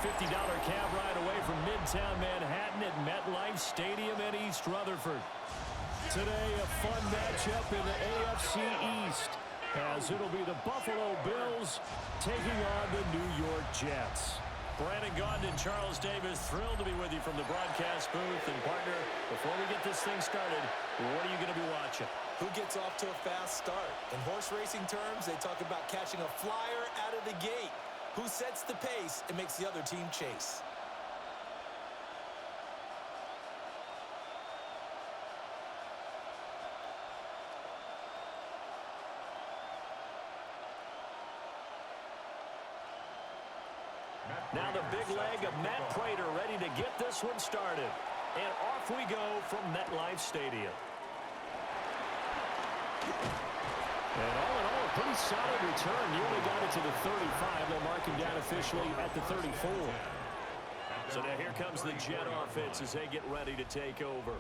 $50 cab ride away from Midtown Manhattan at MetLife Stadium in East Rutherford. Today, a fun matchup in the AFC East, as it'll be the Buffalo Bills taking on the New York Jets. Brandon Gaudin and Charles Davis, thrilled to be with you from the broadcast booth. And, partner, before we get this thing started, what are you going to be watching? Who gets off to a fast start? In horse racing terms, they talk about catching a flyer out of the gate. Who sets the pace and makes the other team chase? Now the big leg of Matt Prater ready to get this one started. And off we go from MetLife Stadium. And all in all, a pretty solid return. Nearly got it to the 35. They'll mark him down officially at the 34. So now here comes the Jet offense as they get ready to take over.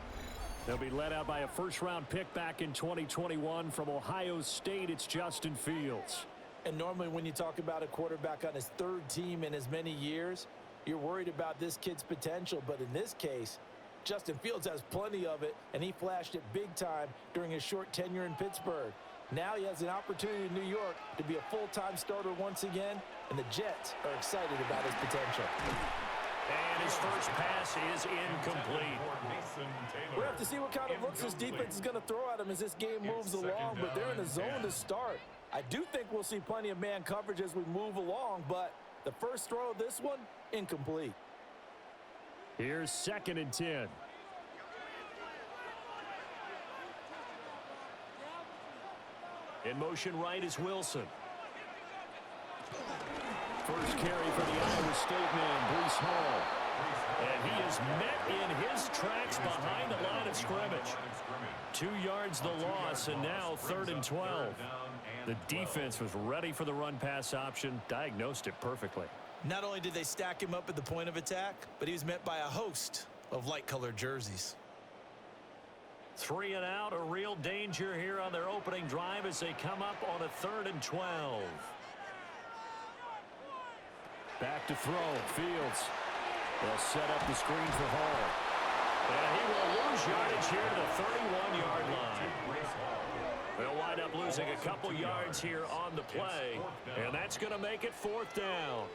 They'll be led out by a first-round pick back in 2021 from Ohio State. It's Justin Fields. And normally when you talk about a quarterback on his third team in as many years, you're worried about this kid's potential. But in this case, Justin Fields has plenty of it, and he flashed it big time during his short tenure in Pittsburgh. Now he has an opportunity in New York to be a full-time starter once again, and the Jets are excited about his potential. And his first pass is incomplete. We'll have to see what kind of looks this defense is going to throw at him as this game moves along, but they're in the zone to start. I do think we'll see plenty of man coverage as we move along, but the first throw of this one, incomplete. Here's 2nd and 10. In motion right is Wilson. First carry for the Iowa State man, Breece Hall. And he is met in his tracks behind the line of scrimmage. 2 yards the loss, and now 3rd and 12. The defense was ready for the run-pass option, diagnosed it perfectly. Not only did they stack him up at the point of attack, but he was met by a host of light-colored jerseys. 3 and out, a real danger here on their opening drive as they come up on a 3rd and 12. Back to throw, Fields. They'll set up the screen for Hall. And he will lose yardage here to the 31-yard line. They'll wind up losing a couple yards here on the play, and that's going to make it 4th down.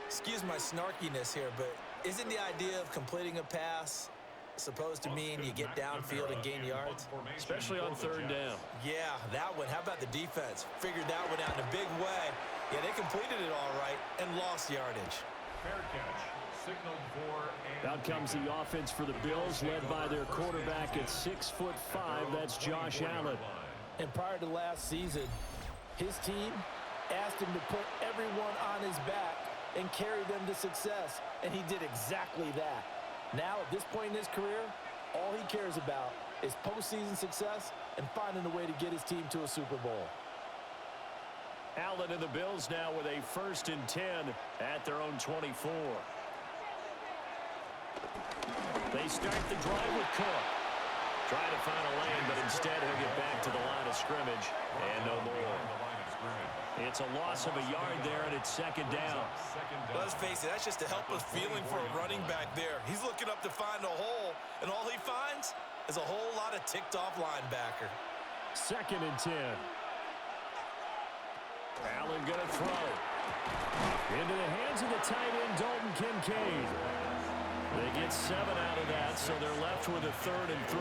Excuse my snarkiness here, but isn't the idea of completing a pass supposed to mean you get downfield and gain yards? Especially on 3rd down. Yeah, that one. How about the defense? Figured that one out in a big way. Yeah, they completed it all right and lost yardage. Fair catch. Signaled for. Out comes the offense for the Bills, led by their quarterback at 6'5". That's Josh Allen. And prior to last season, his team asked him to put everyone on his back and carry them to success, and he did exactly that. Now, at this point in his career, all he cares about is postseason success and finding a way to get his team to a Super Bowl. Allen and the Bills now with a 1st and 10 at their own 24. They start the drive with Cook. Trying to find a lane, but instead he'll get back to the line of scrimmage and no more. It's a loss of a yard there, and it's 2nd down. Let's face it, that's just a helpless feeling for a running back there. He's looking up to find a hole, and all he finds is a whole lot of ticked-off linebacker. 2nd and 10. Allen going to throw. Into the hands of the tight end, Dalton Kincaid. They get 7 out of that, so they're left with a 3rd and 3.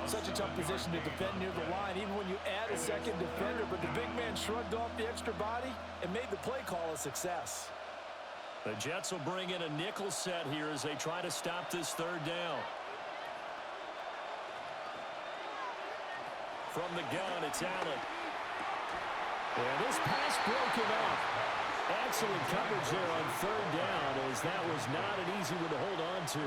Such a tough position to defend near the line, even when you add a second defender, but the big man shrugged off the extra body and made the play call a success. The Jets will bring in a nickel set here as they try to stop this 3rd down. From the gun, it's Allen. And this pass broken up. Excellent coverage there on 3rd down, as that was not an easy one to hold on to.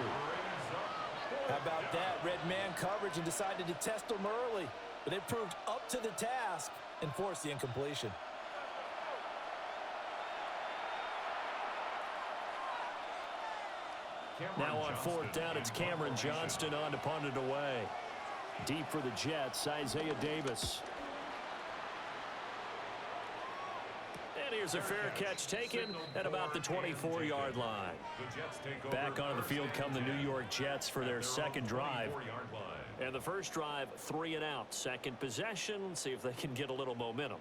How about that? Red man coverage and decided to test them early. But they proved up to the task and forced the incompletion. Now on 4th down, it's Cameron Johnston on to punt it away. Deep for the Jets, Isaiah Davis. And here's a fair catch taken at about the 24-yard line. Back onto the field come the New York Jets for their second drive. And the first drive, 3 and out. Second possession, see if they can get a little momentum.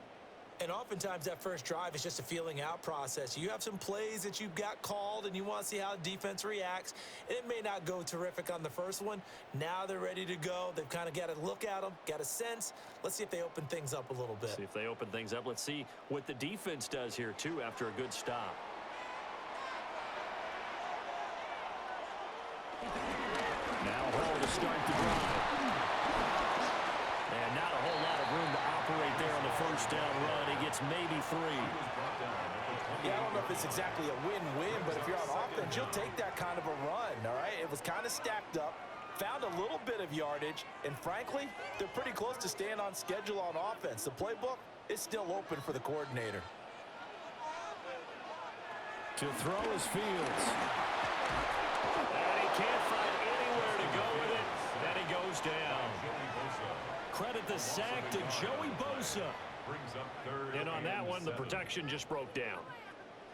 And oftentimes that first drive is just a feeling out process. You have some plays that you've got called and you want to see how the defense reacts. It may not go terrific on the first one. Now they're ready to go. They've kind of got to look at them, got a sense. Let's see if they open things up a little bit. See if they open things up. Let's see what the defense does here, too, after a good stop. Now Hall to start the drive. And not a whole lot of room to operate there on the first down run. He gets maybe 3. Yeah, I don't know if it's exactly a win-win, but if you're on offense, you'll take that kind of a run, all right? It was kind of stacked up, found a little bit of yardage, and frankly, they're pretty close to staying on schedule on offense. The playbook is still open for the coordinator. To throw is Fields. And he can't find anywhere to go with it. Then he goes down. Credit the sack to Joey Bosa. And on that one, the protection just broke down.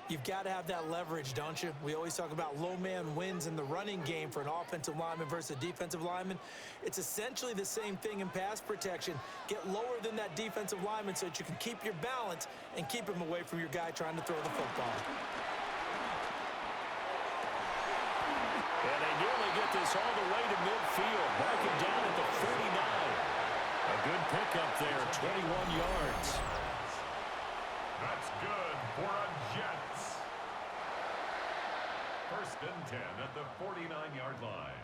You've got to have that leverage, don't you? We always talk about low man wins in the running game for an offensive lineman versus a defensive lineman. It's essentially the same thing in pass protection. Get lower than that defensive lineman so that you can keep your balance and keep him away from your guy trying to throw the football. And they nearly get this all the way to midfield. Marking down at the 49. A good pickup there, 21 yards. That's good for a Jets. First and 10 at the 49-yard line.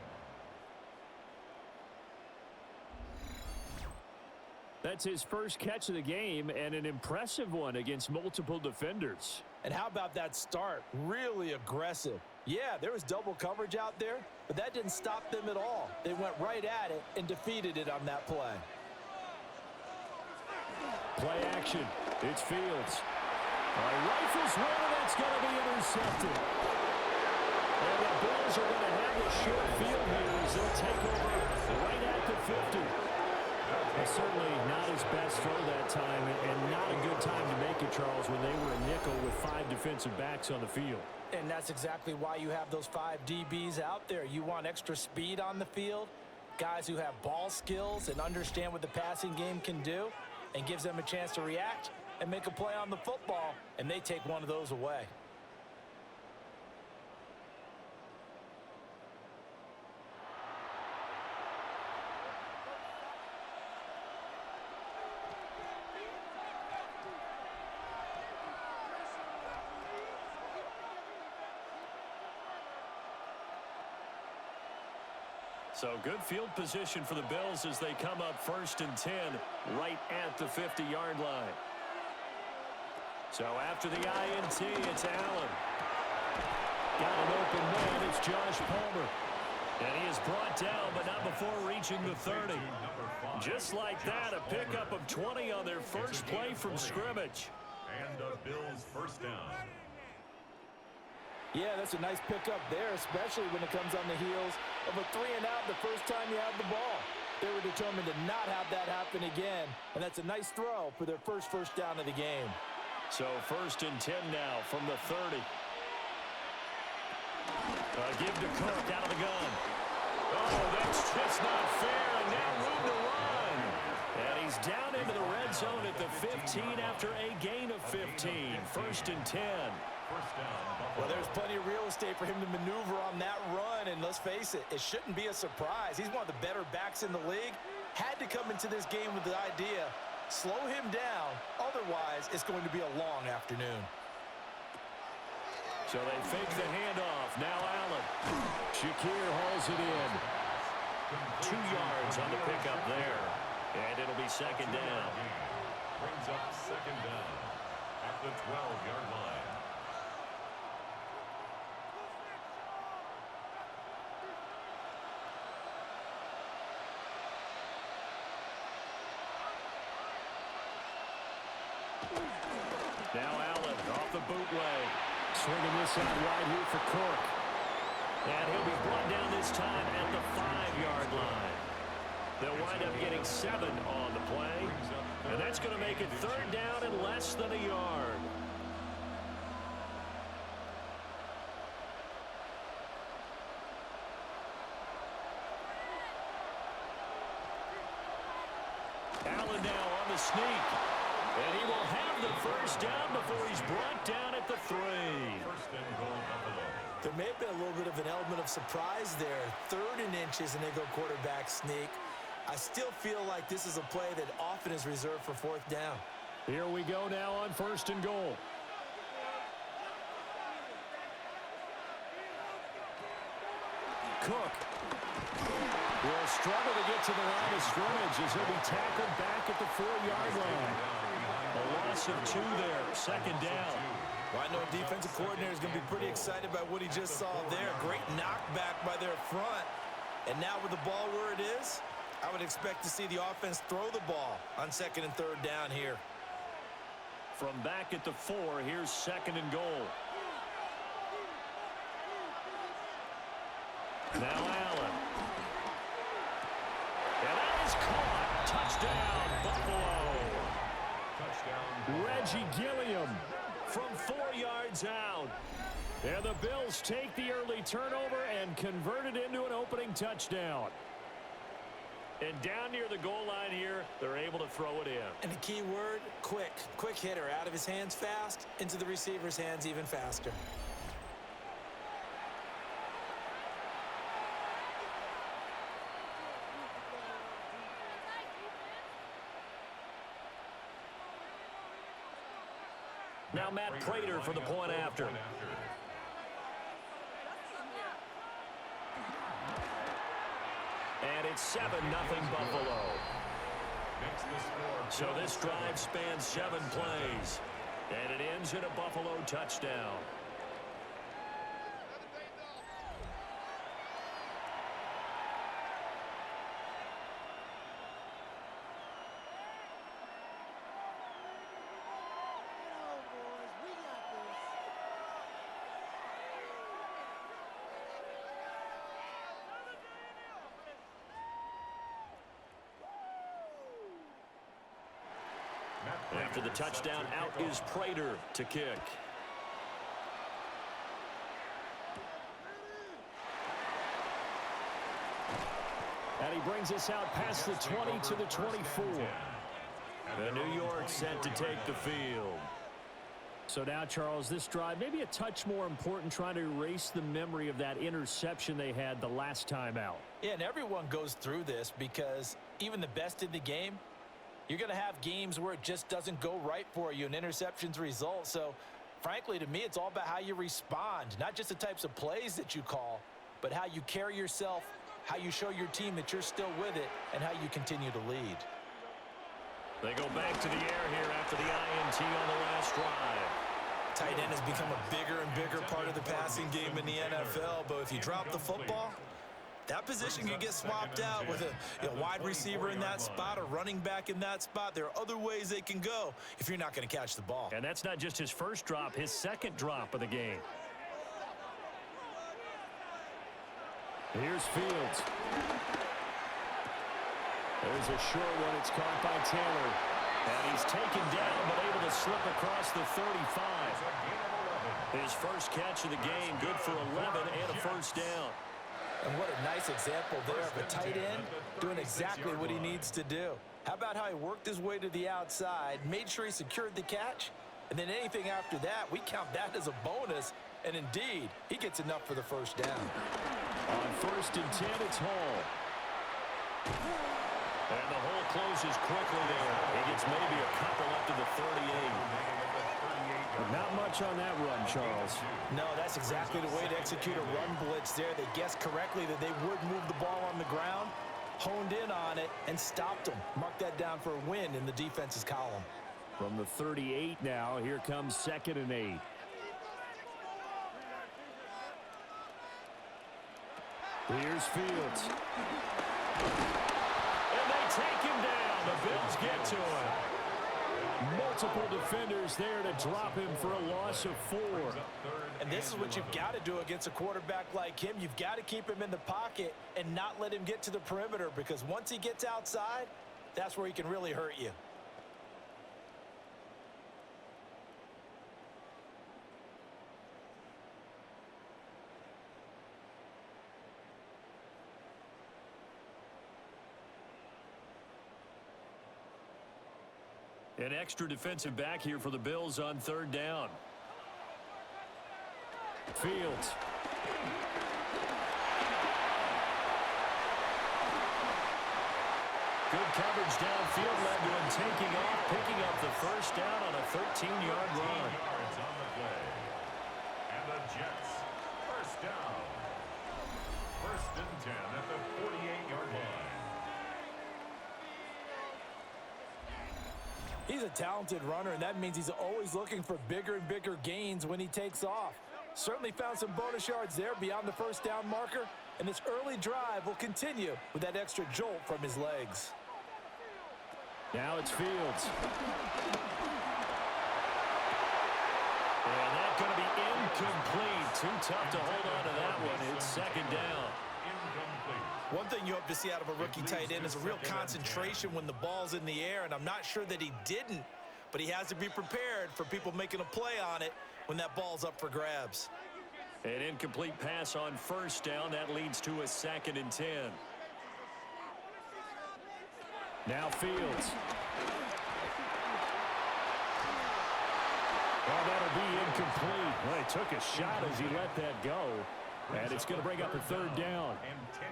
That's his first catch of the game, and an impressive one against multiple defenders. And how about that start? Really aggressive. Yeah, there was double coverage out there, but that didn't stop them at all. They went right at it and defeated it on that play. Play action. It's Fields. Rifles one, and that's going to be intercepted. And the Bills are going to have a short field here as they'll take over right at the 50. Certainly not his best throw that time, and not a good time to make it, Charles, when they were a nickel with 5 defensive backs on the field. And that's exactly why you have those 5 DBs out there. You want extra speed on the field, guys who have ball skills and understand what the passing game can do, and gives them a chance to react and make a play on the football, and they take one of those away. So good field position for the Bills as they come up first and 10 right at the 50-yard line. So after the INT, it's Allen. Got an open man. It's Josh Palmer. And he is brought down, but not before reaching the 30. Just like that, a pickup of 20 on their first play from scrimmage. And the Bills first down. Yeah, that's a nice pickup there, especially when it comes on the heels of a 3-and-out the first time you have the ball. They were determined to not have that happen again, and that's a nice throw for their first down of the game. So first and 10 now from the 30. Give to Cook out of the gun. Oh, that's just not fair, and now room to run. And he's down into the red zone at the 15 after a gain of 15. First and 10. Well, there's plenty of real estate for him to maneuver on that run, and let's face it, it shouldn't be a surprise. He's one of the better backs in the league. Had to come into this game with the idea, slow him down, otherwise it's going to be a long afternoon. So they fake the handoff. Now Allen. Shakir hauls it in. 2 yards on the pickup there. And it'll be second down. Brings up second down at the 12-yard line. Now Allen off the bootleg. Swinging this out wide here for Cook. And he'll be brought down this time at the 5-yard line. They'll wind up getting 7 on the play. And that's going to make it third down and less than a yard. sneak. And he will have the first down before he's brought down at the 3. First and goal, Buffalo. There may have been a little bit of an element of surprise there. 3rd and inches, and they go quarterback sneak. I still feel like this is a play that often is reserved for 4th down. Here we go now on 1st and goal. Cook will struggle to get to the line of scrimmage as he'll be tackled back at the 4-yard line. A loss of 2 there, 2nd down. Well, I know a defensive coordinator is going to be pretty excited about what he just saw there. Great knockback by their front. And now with the ball where it is, I would expect to see the offense throw the ball on 2nd and 3rd down here. From back at the 4, here's 2nd and goal. Now Allen. And that is caught. Touchdown, Buffalo. Touchdown. Reggie Gilliam from 4 yards out. And the Bills take the early turnover and convert it into an opening touchdown. And down near the goal line here, they're able to throw it in. And the key word, quick. Quick hitter. Out of his hands fast, into the receiver's hands even faster. Now Matt Prater for the point after. And it's 7-0 Buffalo. So this drive spans 7 plays. And it ends in a Buffalo touchdown. After the touchdown, out is Prater to kick. And he brings us out past the 20 to the 24. The New York set to take the field. So now, Charles, this drive maybe a touch more important, trying to erase the memory of that interception they had the last time out. Yeah, and everyone goes through this because even the best in the game, you're going to have games where it just doesn't go right for you and interceptions result. So, frankly, to me, it's all about how you respond, not just the types of plays that you call, but how you carry yourself, how you show your team that you're still with it, and how you continue to lead. They go back to the air here after the INT on the last drive. Tight end has become a bigger and bigger part of the passing game in the NFL, but if you drop the football, that position can get swapped out with a wide receiver in that spot, a running back in that spot. There are other ways they can go if you're not going to catch the ball. And that's not just his first drop, his second drop of the game. Here's Fields. There's a short one. It's caught by Taylor. And he's taken down, but able to slip across the 35. His first catch of the game, good for 11 and a first down. And what a nice example there of a tight end doing exactly what he needs to do. How about how he worked his way to the outside, made sure he secured the catch, and then anything after that, we count that as a bonus. And indeed, he gets enough for the first down. On 1st and 10, it's Hall. And the hole closes quickly there. He gets maybe a couple up to the 38. Not much on that run, Charles. No, that's exactly the way to execute a run blitz there. They guessed correctly that they would move the ball on the ground, honed in on it, and stopped them. Mark that down for a win in the defense's column. From the 38 now, here comes 2nd and 8. Here's Fields. And they take him down. The Bills get to him. Multiple defenders there to drop him for a loss of 4. And this is what you've got to do against a quarterback like him. You've got to keep him in the pocket and not let him get to the perimeter, because once he gets outside, that's where he can really hurt you. An extra defensive back here for the Bills on third down. Fields. Good coverage downfield led to him taking off, picking up the first down on a 13-yard run. Yards on the play. And the Jets, first down. First and 10 at the 48-yard line. He's a talented runner, and that means he's always looking for bigger and bigger gains when he takes off. Certainly found some bonus yards there beyond the first down marker, and this early drive will continue with that extra jolt from his legs. Now it's Fields. And that's going to be incomplete. Too tough to hold on to that one. It's second down. Incomplete. One thing you hope to see out of a rookie tight end is a real concentration when the ball's in the air, and I'm not sure that he didn't, but he has to be prepared for people making a play on it when that ball's up for grabs. An incomplete pass on first down. That leads to a 2nd and 10. Now Fields. Well, that'll be incomplete. Well, he took a shot as he let that go. And it's going to bring up a third down.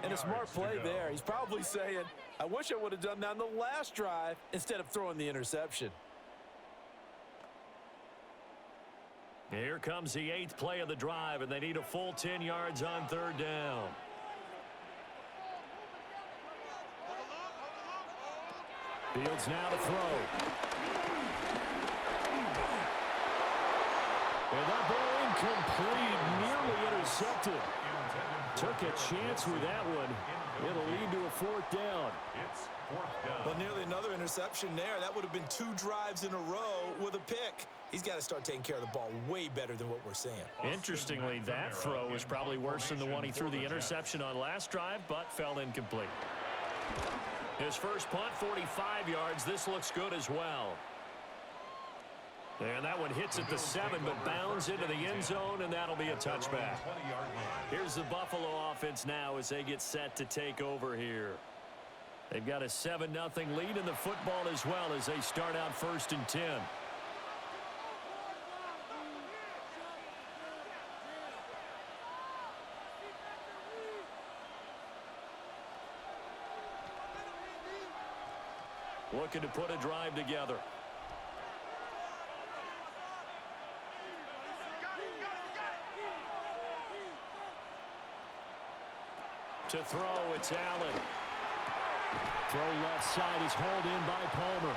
And a smart play there. He's probably saying, I wish I would have done that on the last drive instead of throwing the interception. Here comes the 8th play of the drive, and they need a full 10 yards on third down. Fields now to throw. And that ball incomplete, nearly intercepted. Took a chance with that one. It'll lead to a 4th down. It's 4th down. Well, nearly another interception there. That would have been 2 drives in a row with a pick. He's got to start taking care of the ball way better than what we're seeing. Interestingly, that throw was probably worse than the one he threw the interception on last drive, but fell incomplete. His first punt, 45 yards. This looks good as well. And that one hits at the 7, but bounds into the end zone, and that'll be a touchback. Here's the Buffalo offense now as they get set to take over here. They've got a 7-0 lead in the football as well as they start out 1st and 10. Looking to put a drive together. To throw, it's Allen. Throw left side is hauled in by Palmer.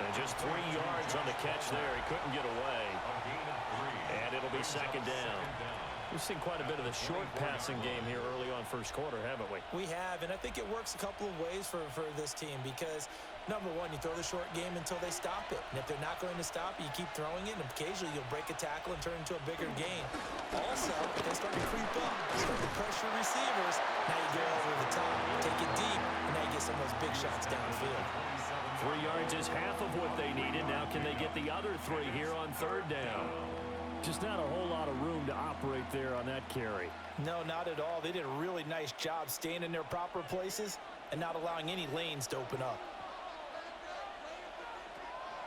And just 3 yards on the catch there. He couldn't get away. And it'll be second down. We've seen quite a bit of the short passing game here early on first quarter, haven't we? We have, and I think it works a couple of ways for this team because, number one, you throw the short game until they stop it. And if they're not going to stop it, you keep throwing it, and occasionally you'll break a tackle and turn it into a bigger gain. Also, if they start to creep up, start to pressure receivers, now you go over the top, take it deep, and now you get some of those big shots downfield. 3 yards is half of what they needed. Now can they get the other 3 here on third down? Just not a whole lot of room to operate there on that carry. No, not at all. They did a really nice job staying in their proper places and not allowing any lanes to open up.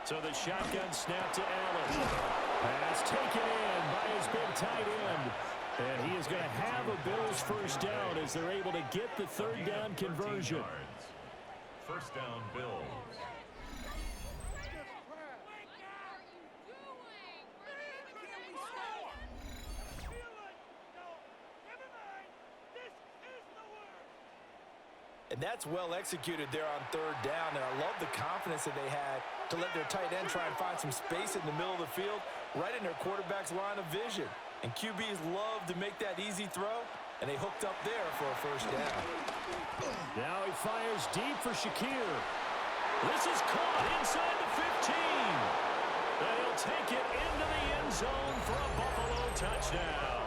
So the shotgun snap to Allen. Pass taken in by his big tight end. And he is going to have a Bills first down as they're able to get the third down conversion. First down, Bills. And that's well executed there on third down, and I love the confidence that they had to let their tight end try and find some space in the middle of the field, right in their quarterback's line of vision. And QBs love to make that easy throw, and they hooked up there for a first down. Now he fires deep for Shakir. This is caught inside the 15. They'll take it into the end zone for a Buffalo touchdown.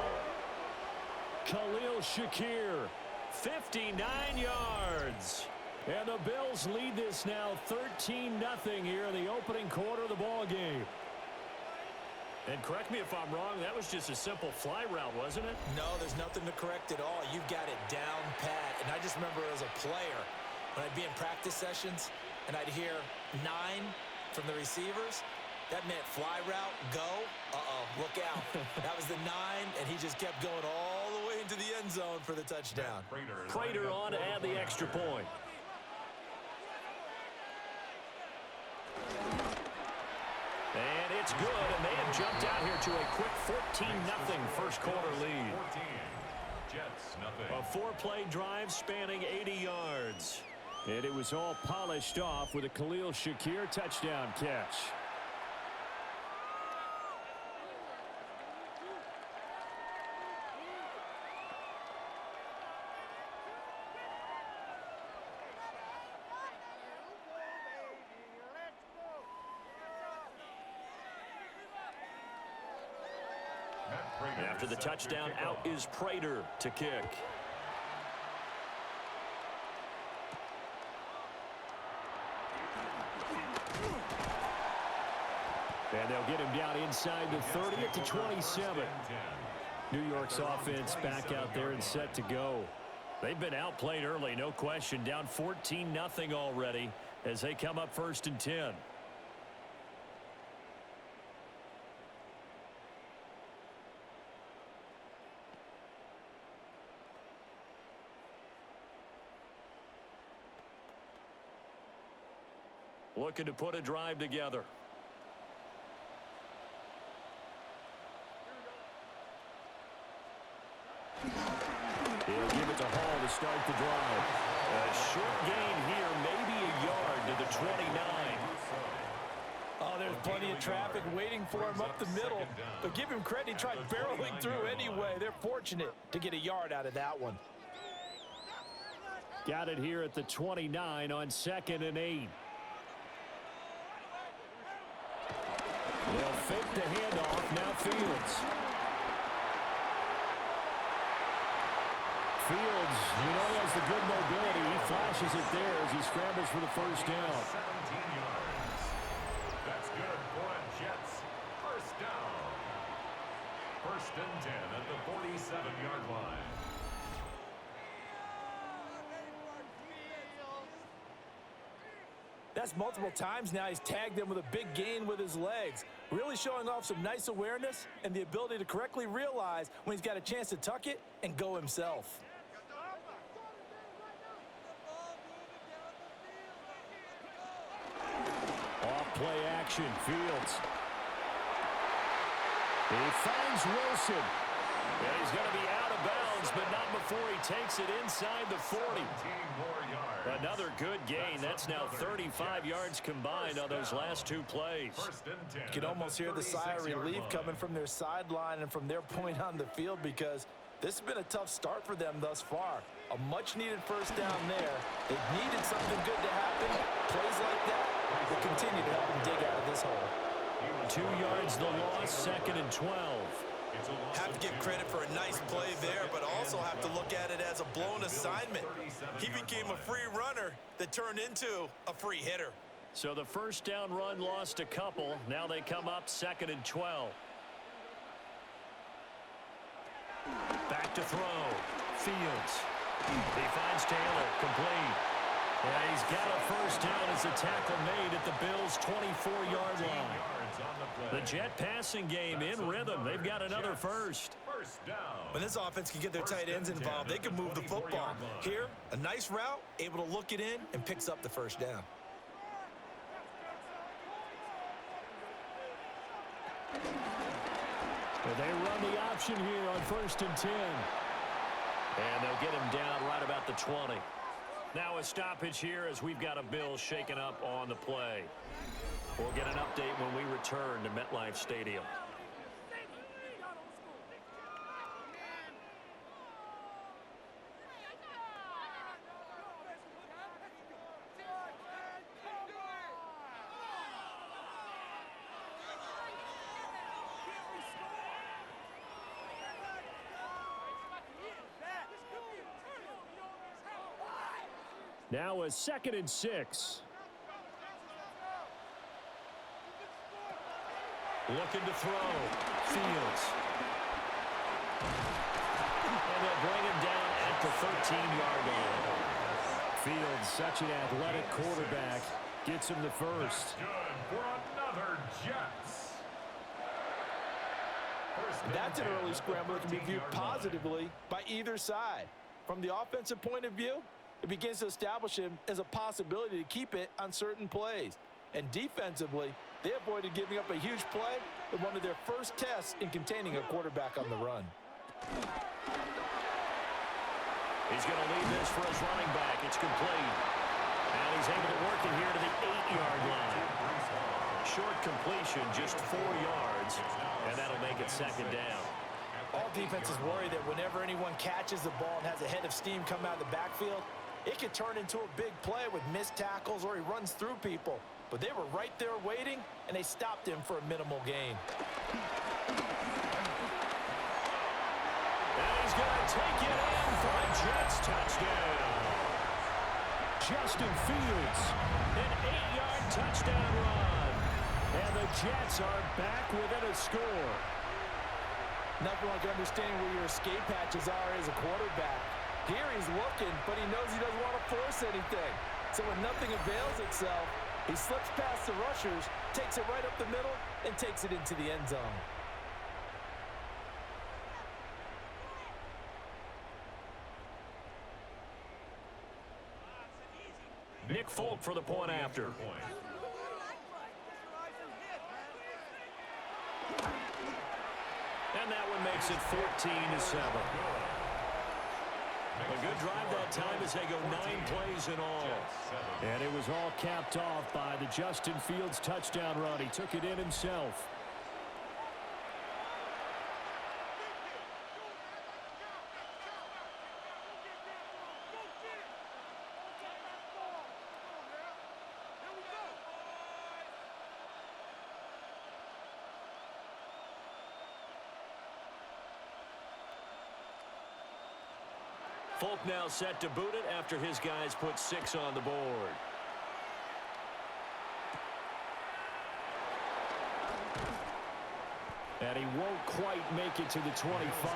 Khalil Shakir, 59 yards. And the Bills lead this now 13-0 here in the opening quarter of the ball game. And correct me if I'm wrong, that was just a simple fly route, wasn't it? No, there's nothing to correct at all. You've got it down pat. And I just remember as a player, when I'd be in practice sessions and I'd hear 9, From the receivers, that meant fly route, go. Look out. That was the 9, and he just kept going all the way into the end zone for the touchdown. Prater on to add the extra point. And it's good, and they have jumped out here to a quick 14-0 first quarter lead. Jets, nothing. A 4-play drive spanning 80 yards. And it was all polished off with a Khalil Shakir touchdown catch. After the touchdown, out is Prater to kick. And they'll get him down inside the 30 at the 27. New York's offense back out there and set to go. They've been outplayed early, no question. Down 14-0 already as they come up 1st and 10. Looking to put a drive together. He'll give it to Hall to start the drive. A short gain here, maybe a yard to the 29. Oh, there's plenty of traffic waiting for him up the middle. But give him credit, he tried barreling through anyway. They're fortunate to get a yard out of that one. Got it here at the 29 on 2nd and 8. They'll fake the handoff. Now Fields. Fields, you know, has the good mobility. He flashes it there as he scrambles for the first down. 17 yards. That's good for the Jets. First down. 1st and 10 at the 47-yard line. That's multiple times now he's tagged them with a big gain with his legs. Really showing off some nice awareness and the ability to correctly realize when he's got a chance to tuck it and go himself. Off-play action, Fields. He finds Wilson. And he's going to be out of bounds, but not before he takes it inside the 40. Another good gain. That's now 35 yards combined on those last 2 plays. You can almost hear the sigh of relief coming from their sideline and from their point on the field because this has been a tough start for them thus far. A much-needed first down there. They needed something good to happen. Plays like that will continue to help them dig out of this hole. 2 yards the loss, 2nd and 12. Have to give credit for a nice play there, but also have to look at it as a blown assignment. He became a free runner that turned into a free hitter. So the first down run lost a couple. Now they come up 2nd and 12. Back to throw. Fields. He finds Taylor. Complete. And he's got a first down as the tackle made at the Bills' 24-yard line. The Jet passing game in rhythm. They've got another first. When this offense can get their tight ends involved, they can move the football. Here, a nice route, able to look it in, and picks up the first down. Well, they run the option here on 1st and 10. And they'll get him down right about the 20. Now a stoppage here as we've got a Bill shaken up on the play. We'll get an update when we return to MetLife Stadium. Now a 2nd and 6. Looking to throw. Fields. And they'll bring him down at the 13-yard line. Fields, such an athletic quarterback, gets him the first. Good for That's an early scramble that can be viewed positively by either side. From the offensive point of view, it begins to establish him as a possibility to keep it on certain plays. And defensively, they avoided giving up a huge play with one of their first tests in containing a quarterback on the run. He's going to lead this for his running back. It's complete. And he's able to work it here to the 8-yard line. Short completion, just 4 yards, and that'll make it second down. All defenses worry that whenever anyone catches the ball and has a head of steam come out of the backfield, it could turn into a big play with missed tackles or he runs through people. But they were right there waiting, and they stopped him for a minimal gain. And he's going to take it in for a Jets touchdown. Justin Fields, an 8-yard touchdown run. And the Jets are back within a score. Nothing like understanding where your escape hatches are as a quarterback. Here he's looking, but he knows he doesn't want to force anything. So when nothing avails itself, he slips past the rushers, takes it right up the middle, and takes it into the end zone. Nick Folk for the point after. And that one makes it 14-7. A good drive that time as they go 9 plays in all. And it was all capped off by the Justin Fields touchdown run. He took it in himself. Folk now set to boot it after his guys put 6 on the board. And he won't quite make it to the 25.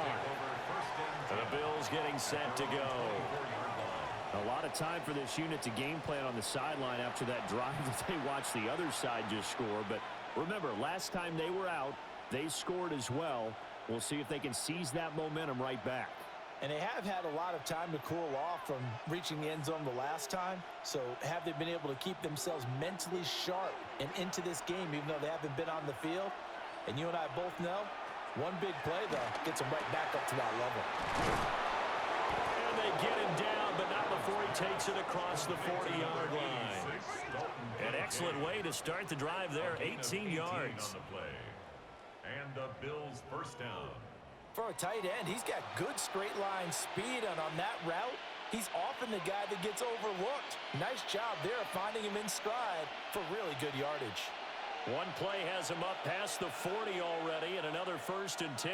And the Bills getting set to go. A lot of time for this unit to game plan on the sideline after that drive that they watched the other side just score. But remember, last time they were out, they scored as well. We'll see if they can seize that momentum right back. And they have had a lot of time to cool off from reaching the end zone the last time. So have they been able to keep themselves mentally sharp and into this game, even though they haven't been on the field? And you and I both know, one big play, though, gets them right back up to that level. And they get him down, but not before he takes it across the 40-yard line. An excellent way to start the drive there, 18 yards. And the Bills first down. For a tight end, he's got good straight line speed, and on that route, he's often the guy that gets overlooked. Nice job there of finding him in stride for really good yardage. One play has him up past the 40 already, and another 1st and 10.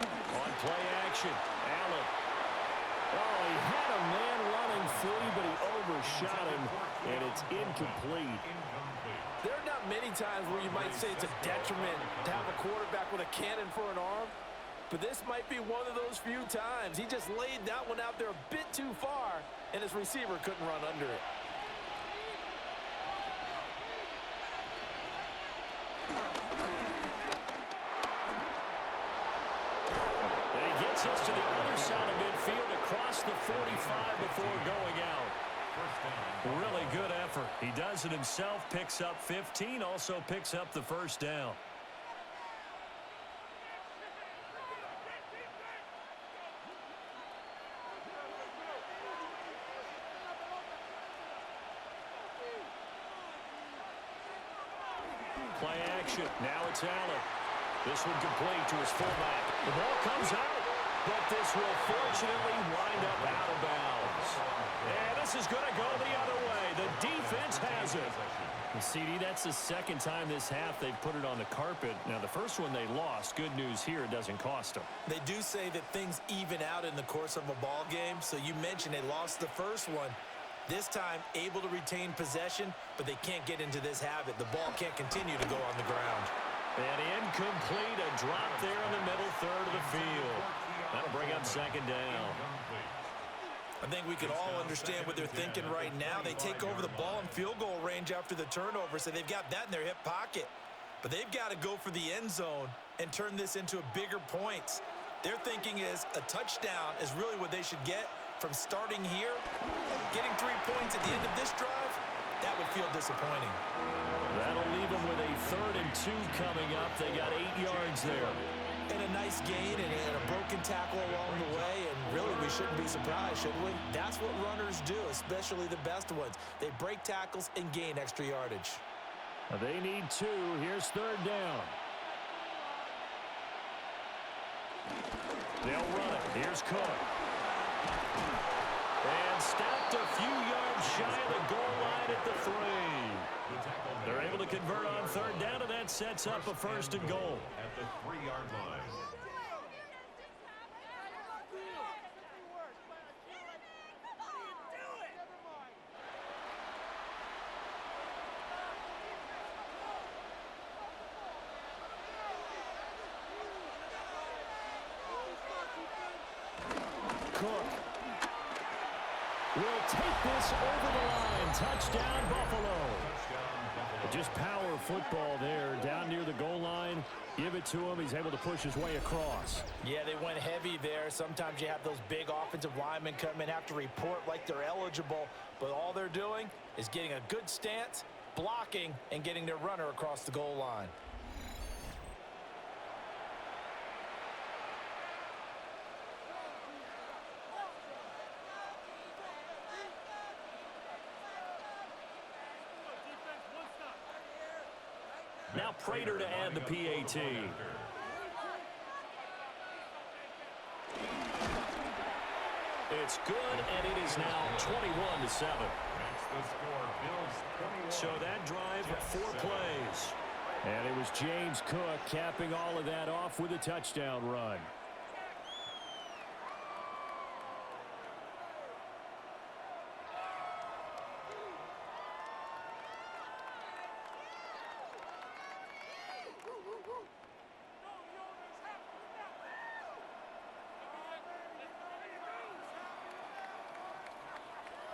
On play action, Allen. Oh, he had a man running free, but he overshot him, and it's incomplete. There are not many times where you might say it's a detriment to have a quarterback with a cannon for an arm, but this might be one of those few times. He just laid that one out there a bit too far, and his receiver couldn't run under it. And he gets us to the other side of midfield across the 45 before going out. Really good effort. He does it himself, picks up 15, also picks up the first down. Play action. Now it's Allen. This one complete to his fullback. The ball comes out, but this will fortunately wind up out of bounds. And this is going to go the other way. The defense has it. And CD, that's the second time this half they've put it on the carpet. Now, the first one they lost. Good news here, it doesn't cost them. They do say that things even out in the course of a ball game. So you mentioned they lost the first one. This time, able to retain possession, but they can't get into this habit. The ball can't continue to go on the ground. And incomplete, a drop there in the middle third of the field. That'll bring up second down. I think we can all understand what they're thinking right now. They take over the ball in field goal range after the turnover, so they've got that in their hip pocket. But they've got to go for the end zone and turn this into a bigger points. Their thinking is a touchdown is really what they should get from starting here. Getting 3 points at the end of this drive, that would feel disappointing. That'll leave them with a 3rd and 2 coming up. They got 8 yards there. And a nice gain and a broken tackle along the way, and really we shouldn't be surprised, should we? That's what runners do, especially the best ones. They break tackles and gain extra yardage. They need 2. Here's 3rd down. They'll run it. Here's Cook. And stopped a few yards shy of the goal line at the 3. They're able to convert on 3rd down, and that sets up a 1st and goal. At the 3-yard line. Cook will take this over the line. Touchdown, Buffalo. Just power football there down near the goal line. Give it to him. He's able to push his way across. Yeah, they went heavy there. Sometimes you have those big offensive linemen come in, have to report like they're eligible, but all they're doing is getting a good stance, blocking, and getting their runner across the goal line. Now Prater to add the PAT. It's good, and it is now 21-7. So that drive, 4 plays. And it was James Cook capping all of that off with a touchdown run.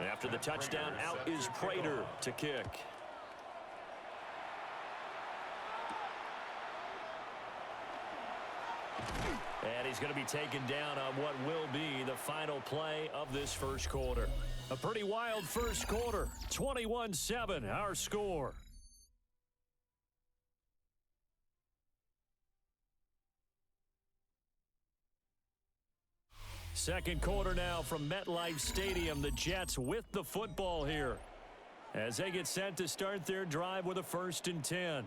After the touchdown, out is Prater to kick. And he's going to be taken down on what will be the final play of this first quarter. A pretty wild first quarter. 21-7, our score. Second quarter now from MetLife Stadium. The Jets with the football here as they get set to start their drive with a 1st and 10.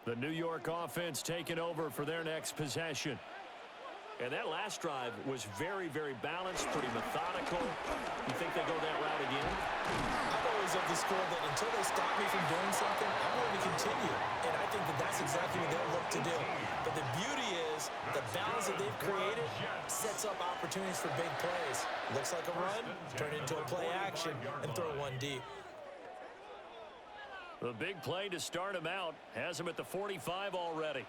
The New York offense taking over for their next possession. And that last drive was very, very balanced, pretty methodical. You think they go that route again? I'm always of the school that until they stop me from doing something, I'm going to continue. And I think that that's exactly what they'll look to do. But the beauty is the balance that they've created sets up opportunities for big plays. Looks like a run, turn into a play action, and throw one deep. The big play to start him out has him at the 45 already.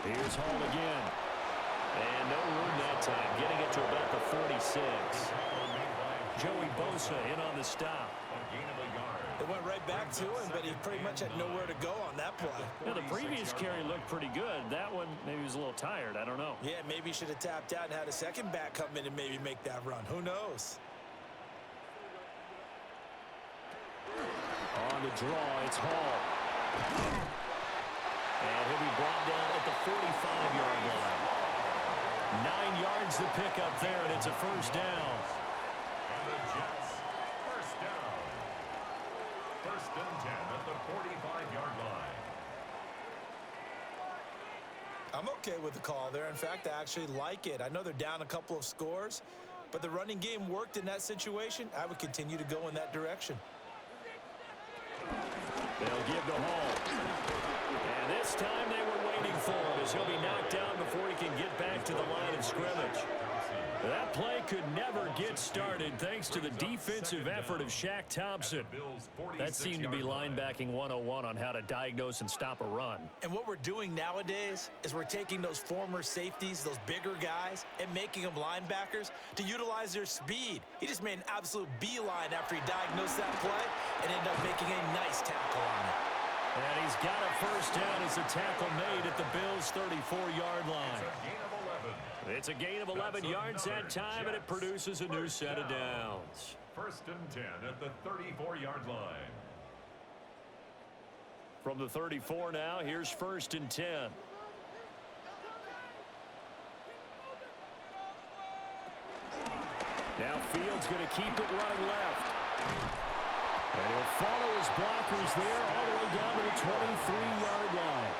Here's Hall again. And no room that time, getting it to about the 46. Joey Bosa in on the stop. It went right back to him, but he pretty much had nowhere to go on that play. Now, the previous carry looked pretty good. That one, maybe he was a little tired. I don't know. Yeah, maybe he should have tapped out and had a second back come in and maybe make that run. Who knows? On the draw, it's Hall. And he'll be brought down at the 45-yard line. 9 yards to pick up there, and it's a 1st down. And the Jets, 1st down. 1st and 10 at the 45-yard line. I'm okay with the call there. In fact, I actually like it. I know they're down a couple of scores, but the running game worked in that situation. I would continue to go in that direction. They'll give to Hall. And this time they were waiting for him as he'll be knocked down before he can get back to the line of scrimmage. That play could never get started thanks to the defensive effort of Shaq Thompson. That seemed to be linebacking 101 on how to diagnose and stop a run. And what we're doing nowadays is we're taking those former safeties, those bigger guys, and making them linebackers to utilize their speed. He just made an absolute beeline after he diagnosed that play and ended up making a nice tackle on it. And he's got a first down as a tackle made at the Bills' 34-yard line. It's a gain of 11 yards that time, and it produces a new set of downs. First and 10 at the 34-yard line. From the 34 now, here's first and 10. Now Fields going to keep it running left. And he'll follow his blockers there all the way down to the 23-yard line.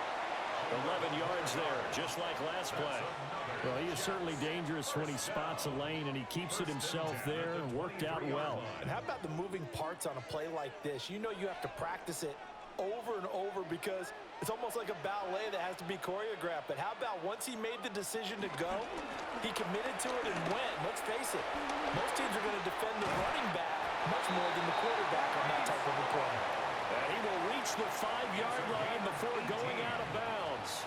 11 yards there, just like last play. Well, he is certainly dangerous when he spots a lane, and he keeps it himself there and worked out well. And how about the moving parts on a play like this? You know you have to practice it over and over because it's almost like a ballet that has to be choreographed. But how about once he made the decision to go, he committed to it and went. Let's face it, most teams are going to defend the running back much more than the quarterback on that type of a play. And he will reach the 5-yard line before going out of bounds.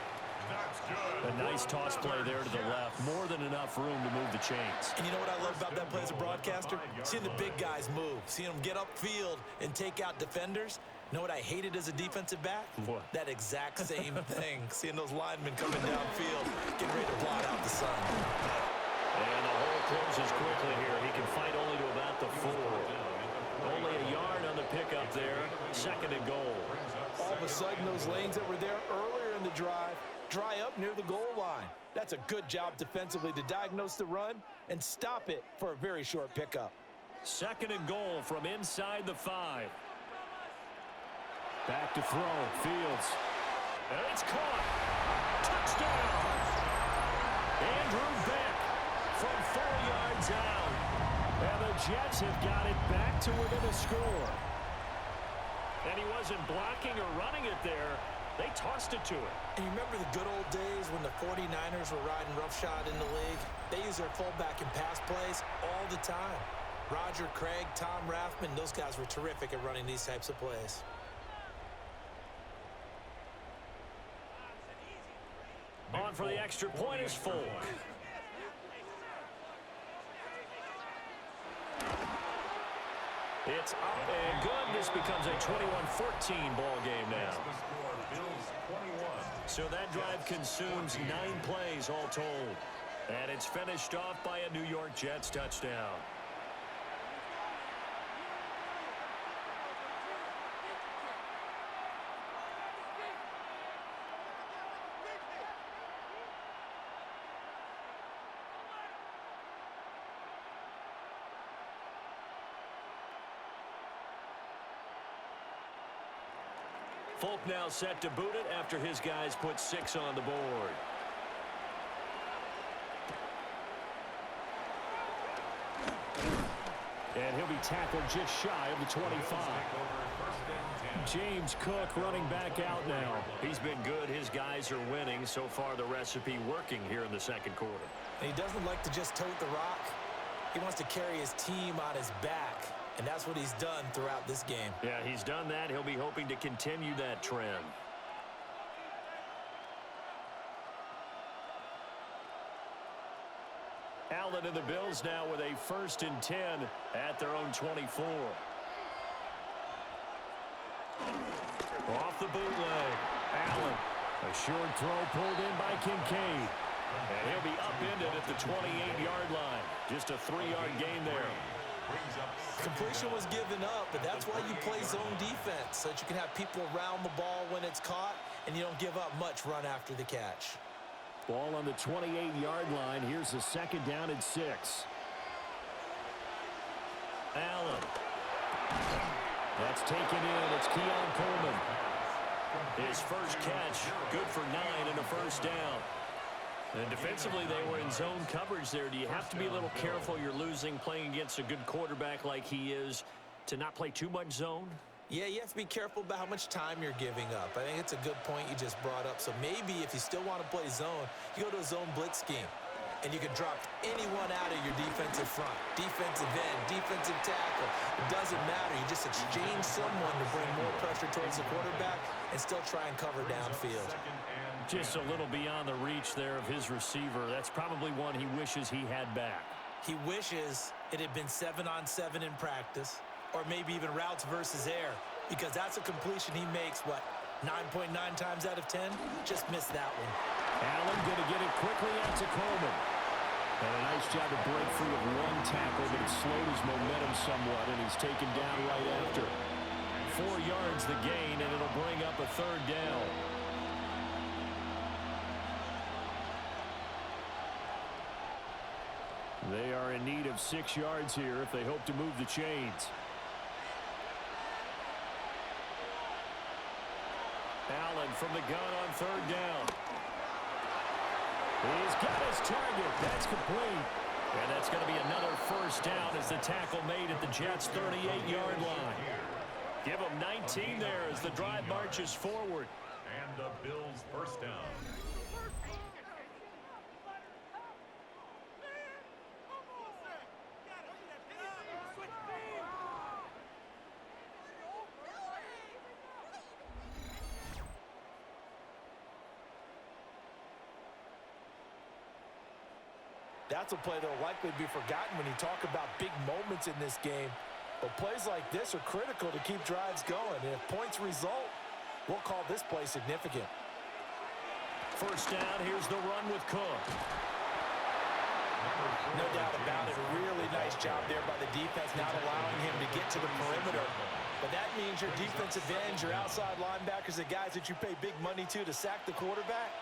A nice toss play there to the left. More than enough room to move the chains. And you know what I love about that play as a broadcaster? Seeing the big guys move. Seeing them get upfield and take out defenders. You know what I hated as a defensive back? What? That exact same thing. Seeing those linemen coming downfield, getting ready to blot out the sun. And the hole closes quickly here. He can fight only to about the 4. Only a yard on the pickup there. Second and goal. All of a sudden, those lanes that were there earlier in the drive dry up near the goal line. That's a good job defensively to diagnose the run and stop it for a very short pickup. Second and goal from inside the 5. Back to throw. Fields. And it's caught. Touchdown. Andrew Beck from 4 yards out. And the Jets have got it back to within a score. And he wasn't blocking or running it there. They tossed it to him. And you remember the good old days when the 49ers were riding roughshod in the league? They used their fullback in pass plays all the time. Roger Craig, Tom Rathman, those guys were terrific at running these types of plays. On for the extra point is Folk. It's up and good. This becomes a 21-14 ball game now. So that drive consumes 9 plays all told. And it's finished off by a New York Jets touchdown. Folk now set to boot it after his guys put 6 on the board. And he'll be tackled just shy of the 25. James Cook running back out now. He's been good. His guys are winning. So far, the recipe working here in the second quarter. And he doesn't like to just tote the rock. He wants to carry his team on his back. And that's what he's done throughout this game. Yeah, he's done that. He'll be hoping to continue that trend. Allen and the Bills now with a 1st and 10 at their own 24. Off the bootleg. Allen. A short throw pulled in by Kincaid. And he'll be upended at the 28-yard line. Just a 3-yard gain there. Completion was given up, but that's why you play zone defense, so that you can have people around the ball when it's caught, and you don't give up much run after the catch. Ball on the 28-yard line. Here's the 2nd down and 6. Allen. That's taken in. It's Keon Coleman. His first catch, good for 9 and a first down. And defensively, they were in zone coverage there. Do you have to be a little careful? You're losing playing against a good quarterback like he is to not play too much zone? Yeah, you have to be careful about how much time you're giving up. I think it's a good point you just brought up. So maybe if you still want to play zone, you go to a zone blitz scheme. and you can drop anyone out of your defensive front. Defensive end, defensive tackle. It doesn't matter. You just exchange someone to bring more pressure towards the quarterback and still try and cover downfield. Just a little beyond the reach there of his receiver. That's probably one he wishes he had back. He wishes it had been 7-on-7 in practice, or maybe even routes versus air, because that's a completion he makes, what, 9.9 times out of 10? Just missed that one. Allen going to get it quickly out to Coleman. And a nice job to break free of one tackle, but it slowed his momentum somewhat, and he's taken down right after. 4 yards the gain, and it'll bring up a third down. They are in need of 6 yards here if they hope to move the chains. Allen from the gun on third down. He's got his target. That's complete. And that's going to be another first down as the tackle made at the Jets' 38-yard line. Give them 19 there as the drive marches forward. And the Bills' first down. That's a play that will likely be forgotten when you talk about big moments in this game. But plays like this are critical to keep drives going. And if points result, we'll call this play significant. First down, here's the run with Cook. No doubt about it. A really nice job there by the defense, not allowing him to get to the perimeter. But that means your defensive ends, your outside linebackers, the guys that you pay big money to sack the quarterback,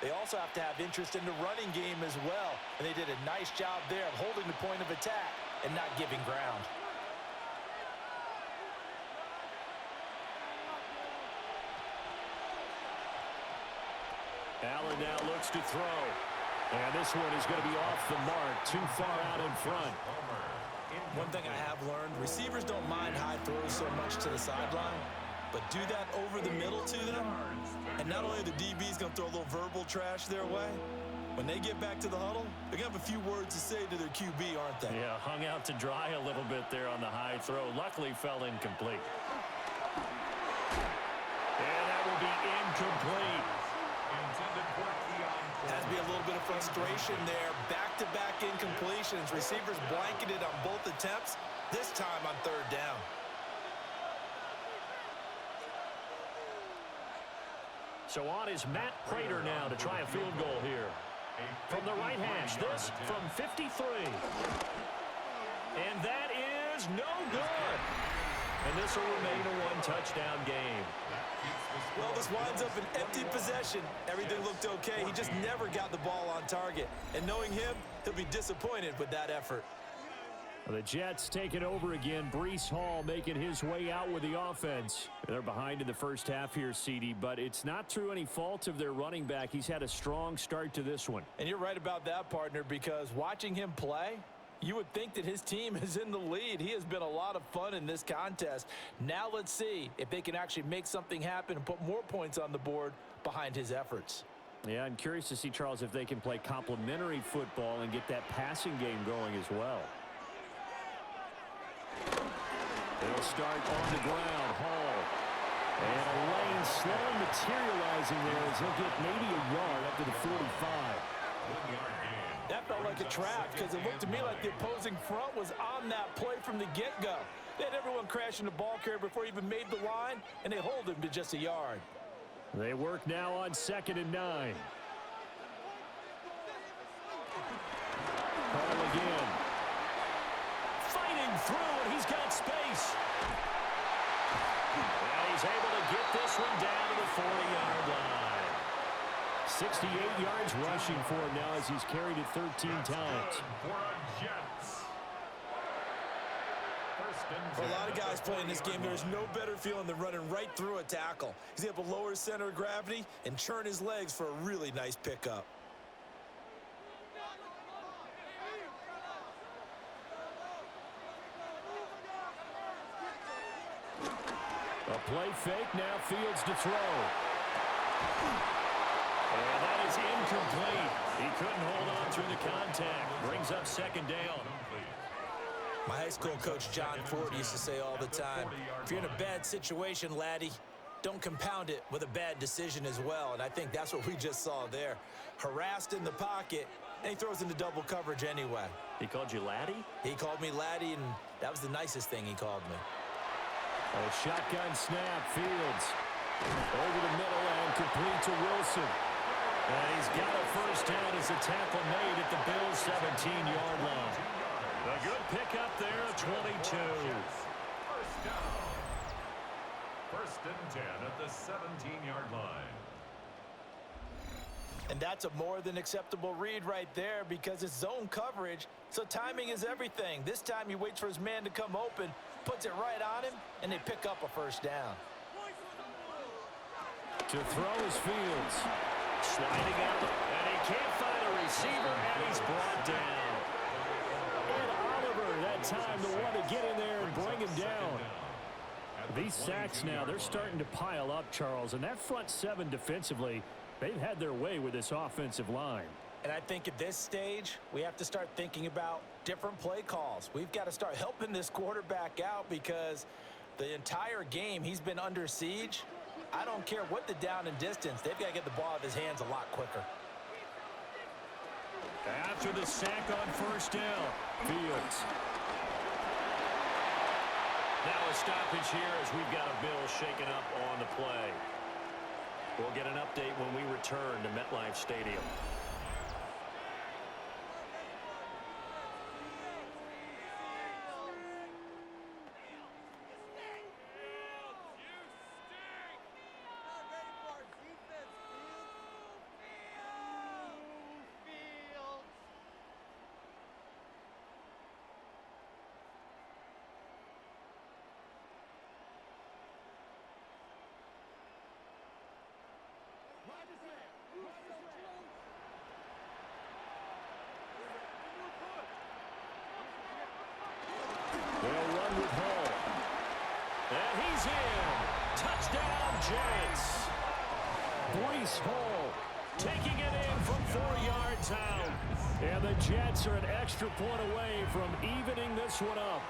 they also have to have interest in the running game as well. And they did a nice job there of holding the point of attack and not giving ground. Allen now looks to throw. And this one is going to be off the mark, too far out in front. One thing I have learned, receivers don't mind high throws so much to the sideline, but do that over the middle to them, and not only are the DBs going to throw a little verbal trash their way, when they get back to the huddle, they're going to have a few words to say to their QB, aren't they? Yeah, hung out to dry a little bit there on the high throw. Luckily fell incomplete. And that will be incomplete. Has to be a little bit of frustration there. Back-to-back incompletions. Receivers blanketed on both attempts, this time on third down. So on is Matt Prater now to try a field goal here. From the right hash, this from 53. And that is no good. And this will remain a one-touchdown game. Well, this winds up an empty possession. Everything looked okay. He just never got the ball on target. And knowing him, he'll be disappointed with that effort. The Jets taking over again. Breece Hall making his way out with the offense. They're behind in the first half here, CD, but it's not through any fault of their running back. He's had a strong start to this one. And you're right about that, partner, because watching him play, you would think that his team is in the lead. He has been a lot of fun in this contest. Now let's see if they can actually make something happen and put more points on the board behind his efforts. Yeah, I'm curious to see, Charles, if they can play complementary football and get that passing game going as well. They'll start on the ground. Hall. And a lane slow materializing there as he'll get maybe a yard up to the 45. That felt like a trap because it looked to me like the opposing front was on that play from the get-go. They had everyone crashing the ball carrier before he even made the line, and they hold him to just a yard. They work now on 2nd and 9. Hall again. Fighting through, and he's got space. And he's able to get this one down to the 40-yard line. 68 yards rushing for him now as he's carried it 13 times. For a lot of guys playing this game, there's no better feeling than running right through a tackle. He's able to lower his center of gravity and churn his legs for a really nice pickup. A play fake, now Fields to throw. And that is incomplete. He couldn't hold on through the contact. Brings up second down. My high school coach, John Ford, used to say all the time, if you're in a bad situation, laddie, don't compound it with a bad decision as well. And I think that's what we just saw there. Harassed in the pocket, and he throws into double coverage anyway. He called you laddie? He called me laddie, and that was the nicest thing he called me. A shotgun snap, Fields. Over the middle and complete to Wilson. And he's got a first down as a tackle made at the Bills' 17-yard line. A good pickup there, 22. First down. First and 10 at the 17-yard line. And that's a more than acceptable read right there because it's zone coverage, so timing is everything. This time he waits for his man to come open, puts it right on him, and they pick up a first down. To throw is Fields. Sliding out, and he can't find a receiver, and he's brought down. And Oliver, that time, the one to get in there and bring him down. These sacks now, they're starting to pile up, Charles, and that front seven defensively, they've had their way with this offensive line. And I think at this stage, we have to start thinking about different play calls. We've got to start helping this quarterback out because the entire game he's been under siege. I don't care what the down and distance. They've got to get the ball out of his hands a lot quicker. After the sack on first down, Fields. Now a stoppage here as we've got a Bill shaken up on the play. We'll get an update when we return to MetLife Stadium. They'll run with Hall. And he's in. Touchdown, Jets. Breece Hall taking it in from 4 yards out. And the Jets are an extra point away from evening this one up.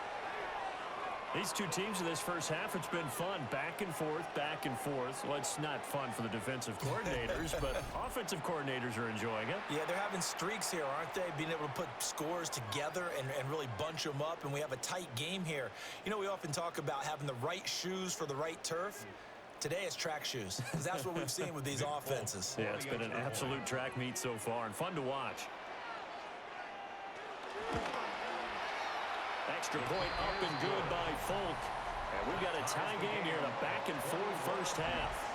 These two teams in this first half, it's been fun. Back and forth, back and forth. Well, it's not fun for the defensive coordinators, but offensive coordinators are enjoying it. Yeah, they're having streaks here, aren't they? Being able to put scores together and really bunch them up, and we have a tight game here. You know, we often talk about having the right shoes for the right turf. Today it's track shoes, because that's what we've seen with these offenses. Yeah, it's been an absolute track meet so far, and fun to watch. Extra point up and good by Folk. And we've got a tie game here in a back-and-forth first half.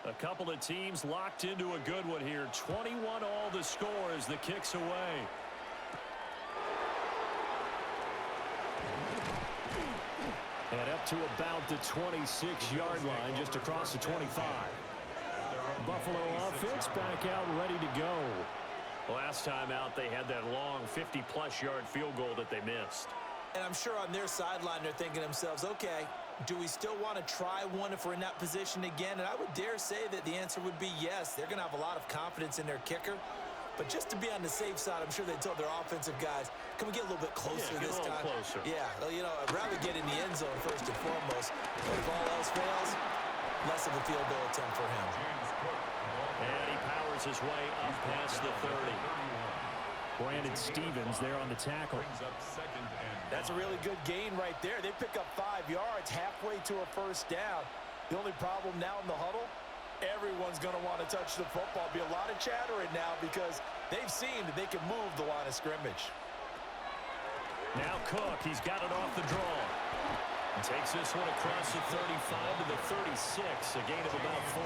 A couple of teams locked into a good one here. 21 all the score as the kick's away. And up to about the 26-yard line, just across the 25. Buffalo offense back out ready to go. Last time out, they had that long 50-plus yard field goal that they missed. And I'm sure on their sideline they're thinking to themselves, okay, do we still want to try one if we're in that position again? And I would dare say that the answer would be yes. They're going to have a lot of confidence in their kicker. But just to be on the safe side, I'm sure they told their offensive guys, can we get a little bit closer this time? Closer. Yeah, well, you know, I'd rather get in the end zone first and foremost. But if all else fails, less of a field goal attempt for him. And he powers his way up past the 30. Brandon Stevens there on the tackle. That's a really good gain right there. They pick up 5 yards halfway to a first down. The only problem now in the huddle, everyone's going to want to touch the football. Be a lot of chattering now because they've seen that they can move the line of scrimmage. Now Cook, he's got it off the draw. And takes this one across the 35 to the 36, a gain of about 4.